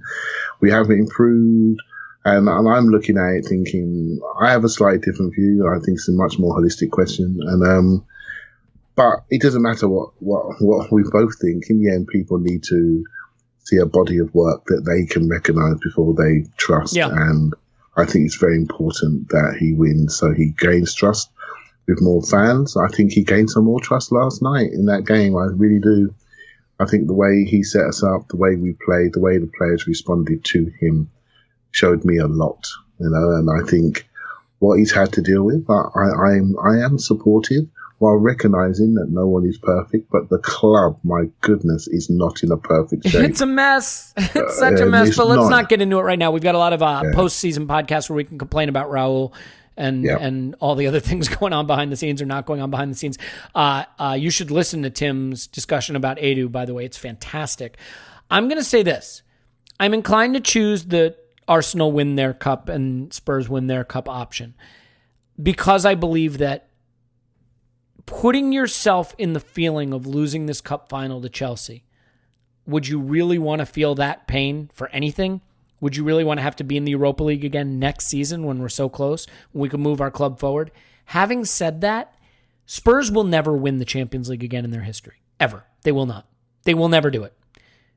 We haven't improved. And I'm looking at it thinking, I have a slightly different view. I think it's a much more holistic question. And but it doesn't matter what we both think. In the end, people need to see a body of work that they can recognise before they trust. Yeah. And I think it's very important that he wins so he gains trust with more fans. I think he gained some more trust last night in that game. I really do. I think the way he set us up, the way we played, the way the players responded to him showed me a lot, and I think what he's had to deal with, I am supportive while recognising that no one is perfect, but the club, my goodness, is not in a perfect shape. It's a mess. It's such a mess, but let's not get into it right now. We've got a lot of post-season podcasts where we can complain about Raul and all the other things going on behind the scenes or not going on behind the scenes. You should listen to Tim's discussion about Edu, by the way. It's fantastic. I'm going to say this. I'm inclined to choose the Arsenal win their cup and Spurs win their cup option because I believe that putting yourself in the feeling of losing this cup final to Chelsea, would you really want to feel that pain for anything? Would you really want to have to be in the Europa League again next season when we're so close, when we can move our club forward? Having said that, Spurs will never win the Champions League again in their history. Ever. They will not. They will never do it.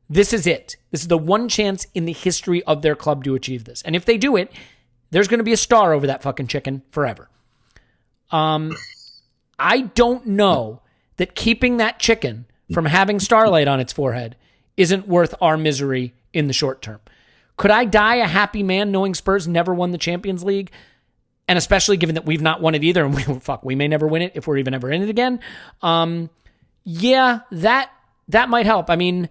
This is it. This is the one chance in the history of their club to achieve this. And if they do it, there's going to be a star over that fucking chicken forever. I don't know that keeping that chicken from having starlight on its forehead isn't worth our misery in the short term. Could I die a happy man knowing Spurs never won the Champions League? And especially given that we've not won it either, and we may never win it if we're even ever in it again. That might help. I mean,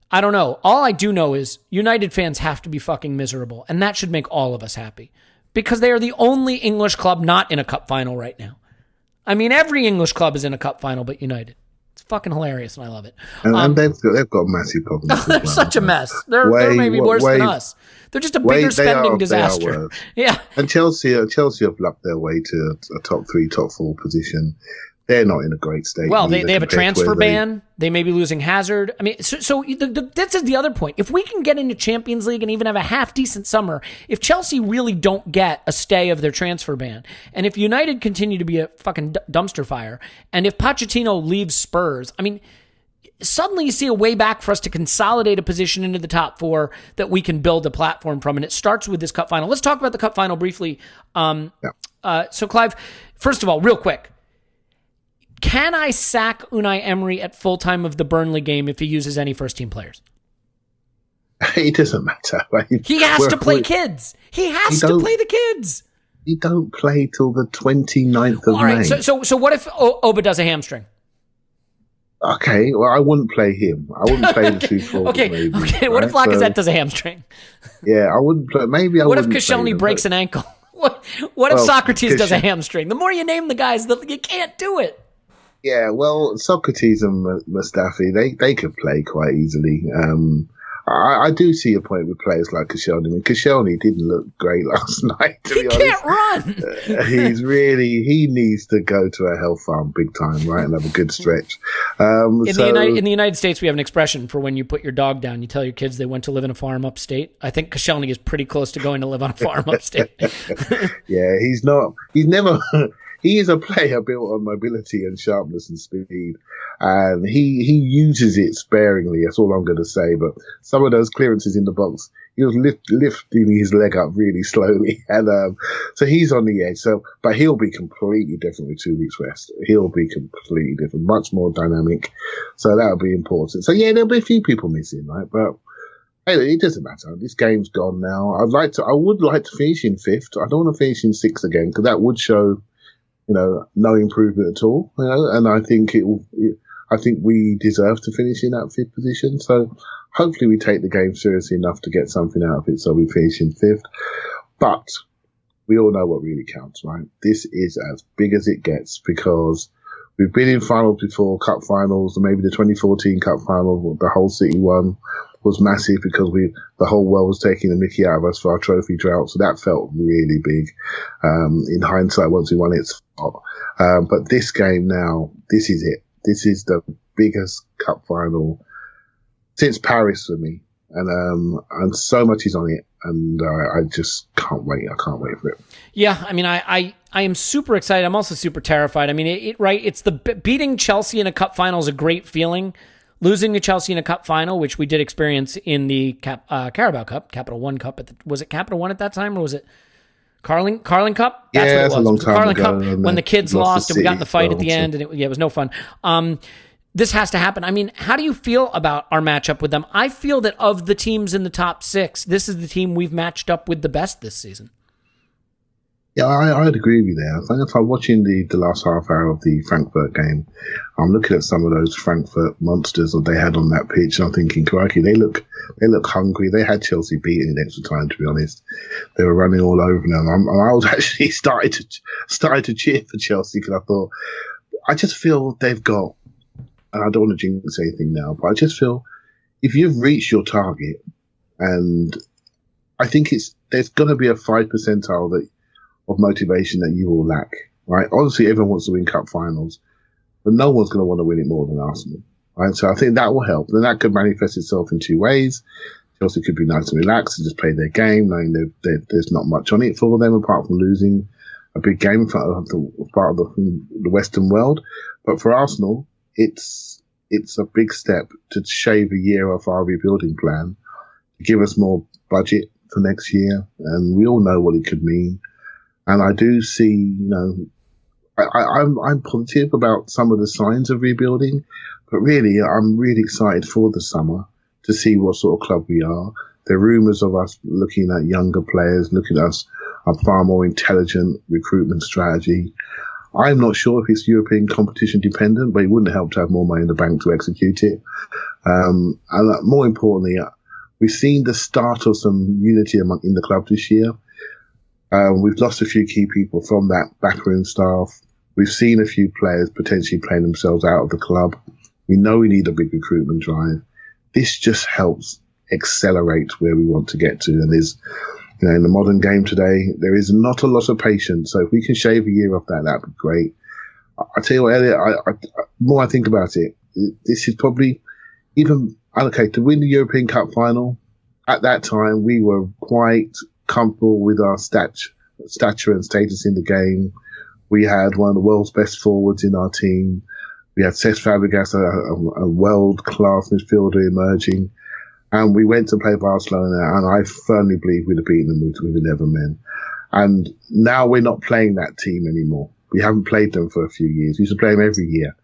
I don't know. All I do know is United fans have to be fucking miserable, and that should make all of us happy because they are the only English club not in a cup final right now. I mean, every English club is in a cup final but United. It's fucking hilarious, and I love it. And they've got massive problems. They're such a mess. They're maybe worse than us. They're just a bigger spending disaster. Yeah. And Chelsea have lucked their way to a top 3, top 4 position. They're not in a great state. Well, they have a transfer ban. They may be losing Hazard. I mean, so this is the other point. If we can get into Champions League and even have a half-decent summer, if Chelsea really don't get a stay of their transfer ban, and if United continue to be a fucking dumpster fire, and if Pochettino leaves Spurs, I mean, suddenly you see a way back for us to consolidate a position into the top 4 that we can build a platform from, and it starts with this cup final. Let's talk about the cup final briefly. So, Clive, first of all, real quick, can I sack Unai Emery at full time of the Burnley game if he uses any first-team players? It doesn't matter. Right? He has to play kids. He has to play the kids. He don't play till the 29th of All right, May. So what if Oba does a hamstring? Okay, well, I wouldn't play him. I wouldn't play the 2 forwards. Okay. What if Lacazette does a hamstring? Yeah, I wouldn't play. Maybe I What wouldn't. If Koscielny breaks an ankle? What if Socrates does a hamstring? The more you name the guys, you can't do it. Yeah, well, Socrates and Mustafi, they could play quite easily. I do see a point with players like Koscielny. I mean, Koscielny didn't look great last night, to be honest. He can't run. He needs to go to a health farm big time, right, and have a good stretch. In the United States, we have an expression for when you put your dog down. You tell your kids they went to live in a farm upstate. I think Koscielny is pretty close to going to live on a farm upstate. Yeah, he is a player built on mobility and sharpness and speed, and he uses it sparingly. That's all I'm going to say. But some of those clearances in the box, he was lifting his leg up really slowly, and so he's on the edge. But he'll be completely different with 2 weeks rest. He'll be completely different, much more dynamic. So that'll be important. So yeah, there'll be a few people missing, right? But hey, it doesn't matter. This game's gone now. I would like to finish in 5th. I don't want to finish in 6th again because that would show, no improvement at all. And I think I think we deserve to finish in that 5th position. So hopefully we take the game seriously enough to get something out of it. So we finish in 5th. But we all know what really counts, right? This is as big as it gets because we've been in finals before, cup finals, maybe the 2014 cup final, the whole City won. was massive because the whole world was taking the mickey out of us for our trophy drought. So that felt really big. In hindsight, once we won it. But this game now, this is it. This is the biggest cup final since Paris for me. And so much is on it. And I just can't wait. I can't wait for it. Yeah, I mean, I am super excited. I'm also super terrified. I mean, it's beating Chelsea in a cup final is a great feeling. Losing to Chelsea in a cup final, which we did experience in the Carabao Cup, Capital One Cup. Was it Capital One at that time, or was it Carling Cup? That's what it was. A long time Carling ago, Cup when the kids lost and we got in the fight at the so. end, and it was no fun. This has to happen. I mean, how do you feel about our matchup with them? I feel that of the teams in the top 6, this is the team we've matched up with the best this season. Yeah, I'd agree with you there. I think if I'm watching the last half hour of the Frankfurt game, I'm looking at some of those Frankfurt monsters that they had on that pitch, and I'm thinking, crikey, they look hungry. They had Chelsea beaten in extra time, to be honest. They were running all over them. And I was actually started to cheer for Chelsea because I thought, I just feel they've got, and I don't want to jinx anything now, but I just feel if you've reached your target, and I think there's going to be a 5 percentile of motivation that you will lack, right? Obviously, everyone wants to win cup finals, but no one's going to want to win it more than Arsenal, right? So I think that will help. And that could manifest itself in 2 ways. Chelsea could be nice and relaxed and just play their game, knowing there's not much on it for them apart from losing a big game in front of the Western world. But for Arsenal, it's a big step to shave a year off our rebuilding plan, to give us more budget for next year, and we all know what it could mean. And I do see, I'm positive about some of the signs of rebuilding, but really, I'm really excited for the summer to see what sort of club we are. There are rumours of us looking at younger players, looking at us a far more intelligent recruitment strategy. I'm not sure if it's European competition dependent, but it wouldn't help to have more money in the bank to execute it. And more importantly, we've seen the start of some unity in the club this year. We've lost a few key people from that backroom staff. We've seen a few players potentially playing themselves out of the club. We know we need a big recruitment drive. This just helps accelerate where we want to get to. And there's, in the modern game today, there is not a lot of patience. So if we can shave a year off that, that'd be great. I tell you what, Elliot, more I think about it, this is probably to win the European Cup final. At that time, we were quite comfortable with our stature and status in the game. We had one of the world's best forwards in our team. We had Cesc Fabregas, a world-class midfielder emerging. And we went to play Barcelona, and I firmly believe we'd have beaten them with 11 men. And now we're not playing that team anymore. We haven't played them for a few years. We used to play them every year.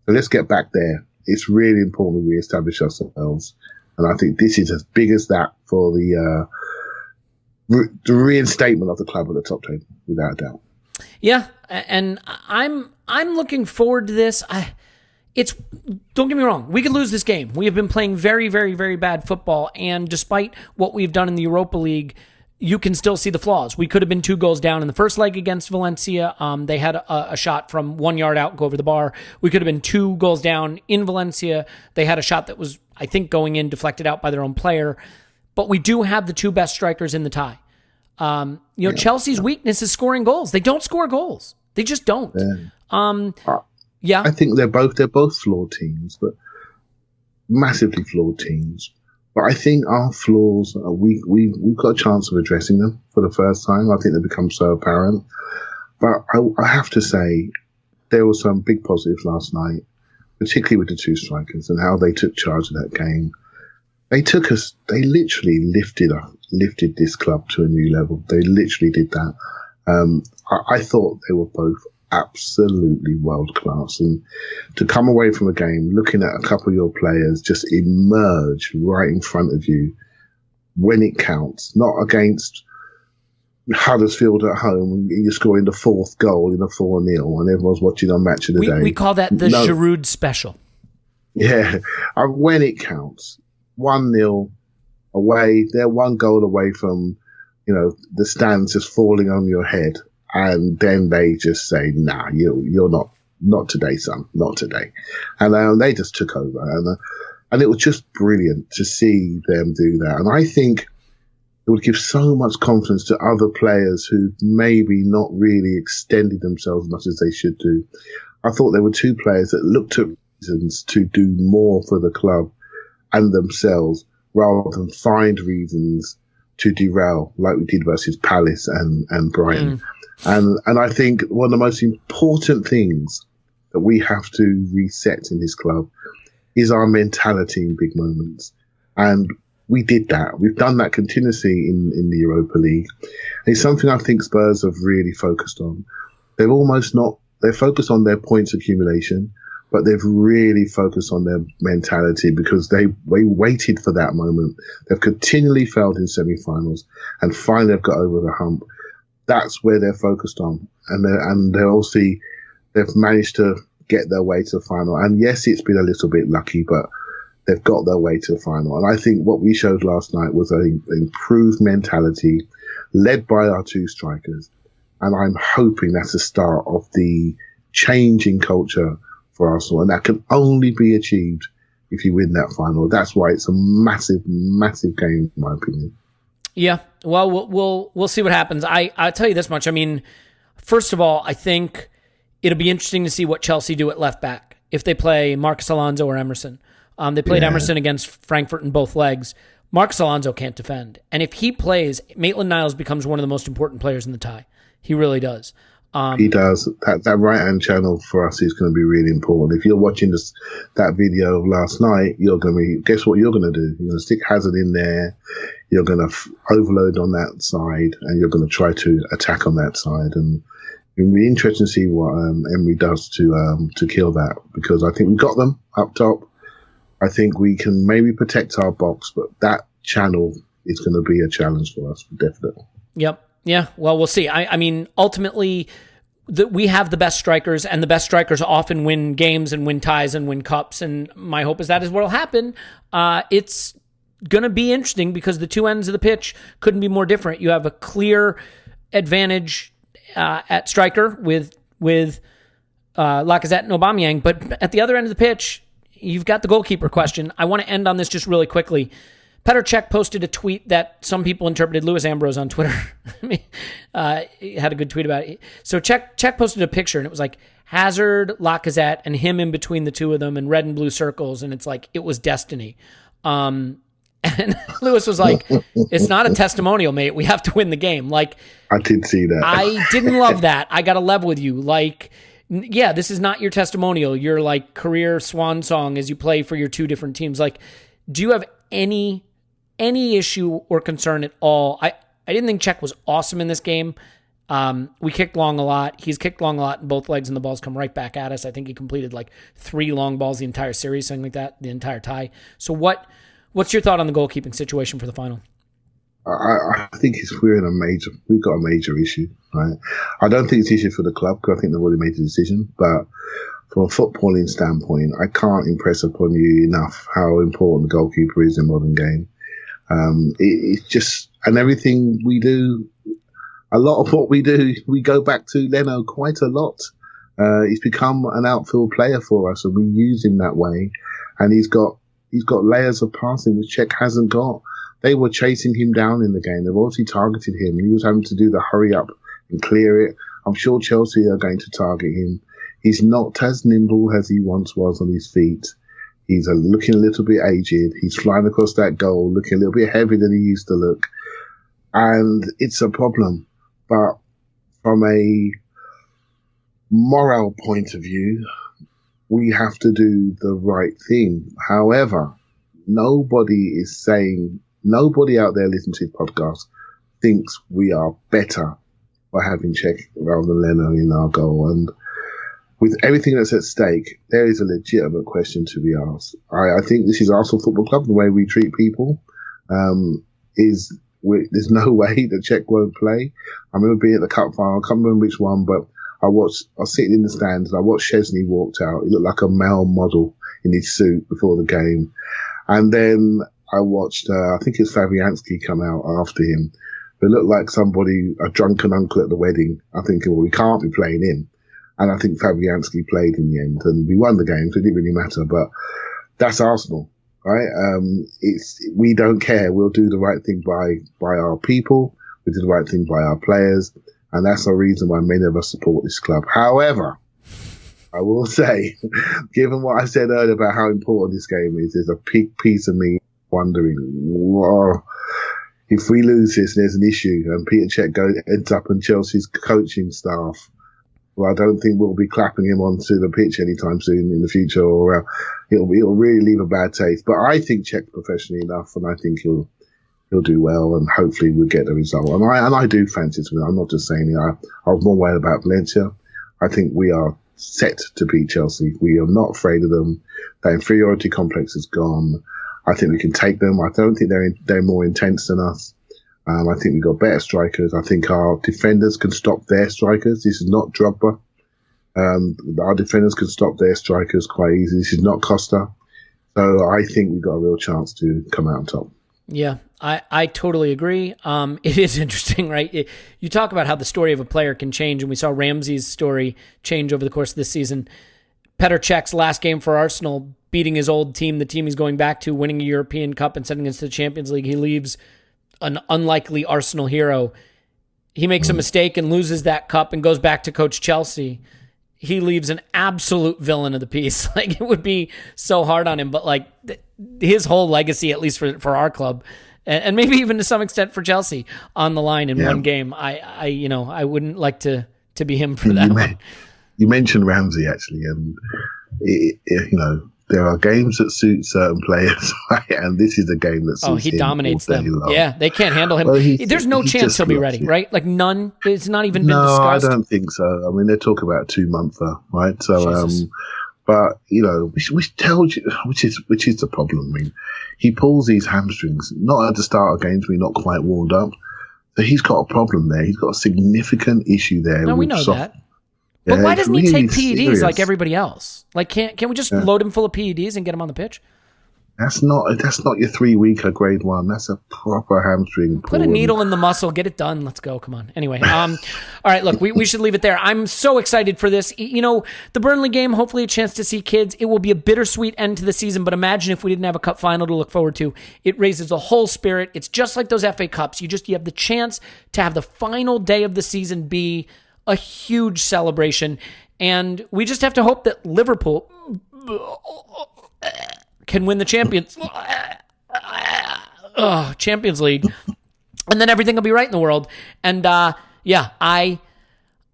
So let's get back there. It's really important we re-establish ourselves. And I think this is as big as that for the reinstatement of the club at the top table, without a doubt. Yeah, and I'm looking forward to this. Don't get me wrong, we could lose this game. We have been playing very, very, very bad football, and despite what we've done in the Europa League, you can still see the flaws. We could have been 2 goals down in the first leg against Valencia. They had a shot from 1 yard out, go over the bar. We could have been 2 goals down in Valencia. They had a shot that was, I think, going in, deflected out by their own player. But we do have the 2 best strikers in the tie. Chelsea's weakness is scoring goals. They don't score goals. They just don't. Yeah. I think they're both flawed teams, but massively flawed teams. But I think our flaws, we've got a chance of addressing them for the first time. I think they become so apparent. But I have to say, there were some big positives last night, particularly with the 2 strikers and how they took charge of that game. They literally lifted this club to a new level. They literally did that. I thought they were both absolutely world class, and to come away from a game looking at a couple of your players just emerge right in front of you when it counts, not against Huddersfield at home, you're scoring the 4th goal in a 4-0 and everyone's watching on Match of the Day. We call that the Giroud special. Yeah, when it counts. 1-0 away, they're 1 goal away from, the stands just falling on your head. And then they just say, nah, you're not today, son, not today. And they just took over. And And it was just brilliant to see them do that. And I think it would give so much confidence to other players who maybe not really extended themselves as much as they should do. I thought there were two players that looked at reasons to do more for the club and themselves rather than find reasons to derail like we did versus Palace and Brighton. And I think one of the most important things that we have to reset in this club is our mentality in big moments. And we did that. We've done that continuously in the Europa League. And it's something I think Spurs have really focused on. They're focused on their points accumulation, but they've really focused on their mentality because they waited for that moment. They've continually failed in semi-finals and finally have got over the hump. That's where they're focused on. And they're obviously, they've managed to get their way to the final. And yes, it's been a little bit lucky, but they've got their way to the final. And I think what we showed last night was an improved mentality led by our two strikers. And I'm hoping that's the start of the change in culture for Arsenal. And that can only be achieved if you win that final. That's why it's a massive, massive game, in my opinion. Yeah, well, we'll see what happens. I'll tell you this much. I mean, first of all, I think it'll be interesting to see what Chelsea do at left back if they play Marcus Alonso or Emerson. They played Emerson against Frankfurt in both legs. Marcus Alonso can't defend. And if he plays, Maitland-Niles becomes one of the most important players in the tie. He really does. He does. That right-hand channel for us is going to be really important. If you're watching that video of last night, guess what you're going to do? You're going to stick Hazard in there. You're going to overload on that side, and you're going to try to attack on that side. And it'll be interesting to see what Emery does to kill that, because I think we've got them up top. I think we can maybe protect our box, but that channel is going to be a challenge for us, definitely. Yep. Yeah. Well, we'll see. I mean, ultimately, we have the best strikers, and the best strikers often win games and win ties and win cups. And my hope is that is what will happen. It's going to be interesting because the two ends of the pitch couldn't be more different. You have a clear advantage at striker with Lacazette and Aubameyang, but at the other end of the pitch, you've got the goalkeeper question. I want to end on this just really quickly. Petr Cech posted a tweet that some people interpreted Louis Ambrose on Twitter. He had a good tweet about it. So Cech posted a picture, and it was like Hazard, Lacazette, and him in between the two of them in red and blue circles, and it's like it was destiny. And Louis was like, "It's not a testimonial, mate. We have to win the game." Like, I did see that. I didn't love that. I got to level with you. Like, yeah, this is not your testimonial. Your like career swan song as you play for your two different teams. Like, do you have any issue or concern at all? I didn't think Cech was awesome in this game. We kicked long a lot. He's kicked long a lot in both legs, and the balls come right back at us. I think he completed like 3 long balls the entire series, something like that, the entire tie. So what's your thought on the goalkeeping situation for the final? I think we've got a major issue, right? I don't think it's an issue for the club because I think they've already made the decision, but from a footballing standpoint, I can't impress upon you enough how important the goalkeeper is in modern game. It's just, and everything we do, a lot of what we do, we go back to Leno quite a lot. He's become an outfield player for us, and we use him that way. And he's got layers of passing which Cech hasn't got. They were chasing him down in the game. They've obviously targeted him. He was having to do the hurry up and clear it. I'm sure Chelsea are going to target him. He's not as nimble as he once was on his feet. He's looking a little bit aged. He's flying across that goal, looking a little bit heavier than he used to look. And it's a problem. But from a moral point of view, we have to do the right thing. However, nobody out there listening to the podcast thinks we are better by having Cech rather than Leno in our goal. And with everything that's at stake, there is a legitimate question to be asked. I think this is Arsenal Football Club, the way we treat people. There's no way that Cech won't play. I remember being at the cup final, I can't remember which one, but I was sitting in the stands and I watched Chesney walked out. He looked like a male model in his suit before the game. And then I watched, I think it's Fabianski come out after him. It looked like a drunken uncle at the wedding. I'm thinking, well, we can't be playing him. And I think Fabianski played in the end, and we won the game, so it didn't really matter. But that's Arsenal. right? We don't care. We'll do the right thing by our people. We do the right thing by our players. And that's the reason why many of us support this club. However, I will say, given what I said earlier about how important this game is, there's a big piece of me wondering, whoa, if we lose this, there's an issue, and Peter Cech ends up in Chelsea's coaching staff. Well, I don't think we'll be clapping him onto the pitch anytime soon in the future, or it'll really leave a bad taste. But I think Cech's professionally enough, and I think he'll do well, and hopefully we'll get the result. And I do fancy it. I'm not just saying it. I was more worried about Valencia. I think we are set to beat Chelsea. We are not afraid of them. That inferiority complex is gone. I think we can take them. I don't think they're more intense than us. I think we've got better strikers. I think our defenders can stop their strikers. This is not Drogba. Our defenders can stop their strikers quite easily. This is not Costa. So I think we've got a real chance to come out on top. Yeah, I totally agree. It is interesting, right? You talk about how the story of a player can change, and we saw Ramsey's story change over the course of this season. Petr Cech's last game for Arsenal, beating his old team, the team he's going back to, winning a European Cup and sending us to the Champions League. He leaves an unlikely Arsenal hero. He makes a mistake and loses that cup and goes back to coach Chelsea. He leaves an absolute villain of the piece. Like, it would be so hard on him, but like his whole legacy, at least for our club, and maybe even to some extent for Chelsea, on the line in one game. I wouldn't like to be him for that one. You mentioned Ramsey, actually, and there are games that suit certain players, right? And this is a game that suits him. He dominates them. Long. Yeah, they can't handle him. Well, there's no chance he'll be ready, right? Like none. It's not even been discussed. No, I don't think so. I mean, they talk about 2 months, right? So, but we told you, which is the problem. I mean, he pulls these hamstrings not at the start of games when he's not quite warmed up. So he's got a problem there. He's got a significant issue there. No, we know that. But why doesn't he take PEDs serious. Like everybody else? Like, can't we just load him full of PEDs and get him on the pitch? That's not your 3-weeker grade 1. That's a proper hamstring. Put a needle in the muscle, get it done. Let's go. Come on. Anyway, all right. Look, we should leave it there. I'm so excited for this. The Burnley game. Hopefully, a chance to see kids. It will be a bittersweet end to the season. But imagine if we didn't have a cup final to look forward to. It raises the whole spirit. It's just like those FA Cups. You have the chance to have the final day of the season be a huge celebration, and we just have to hope that Liverpool can win the Champions League, and then everything will be right in the world. And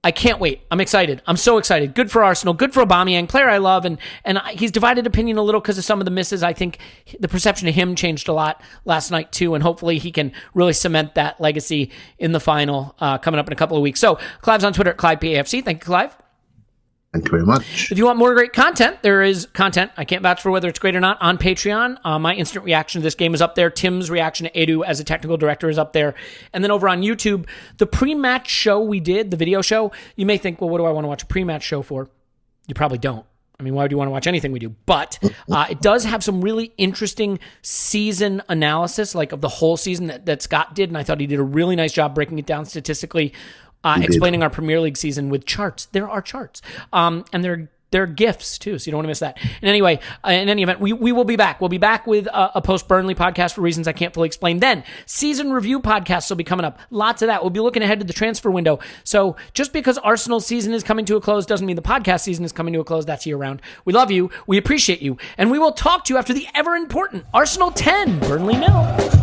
I can't wait. I'm excited. I'm so excited. Good for Arsenal. Good for Aubameyang, player I love, and he's divided opinion a little because of some of the misses. I think the perception of him changed a lot last night too, and hopefully he can really cement that legacy in the final coming up in a couple of weeks. So Clive's on Twitter at ClivePAFC. Thank you, Clive. Thank you very much. If you want more great content, there is content. I can't vouch for whether it's great or not on Patreon. My instant reaction to this game is up there. Tim's reaction to Edu as a technical director is up there. And then over on YouTube, the pre-match show we did, the video show, you may think, well, what do I want to watch a pre-match show for? You probably don't. I mean, why would you want to watch anything we do? But it does have some really interesting season analysis, like of the whole season that Scott did. And I thought he did a really nice job breaking it down statistically. Explaining our Premier League season with charts. There are charts. And they're GIFs too, so you don't want to miss that. And anyway, in any event, we will be back. We'll be back with a post-Burnley podcast for reasons I can't fully explain. Then, season review podcasts will be coming up. Lots of that. We'll be looking ahead to the transfer window. So just because Arsenal's season is coming to a close doesn't mean the podcast season is coming to a close. That's year-round. We love you. We appreciate you. And we will talk to you after the ever-important Arsenal 10, Burnley 0.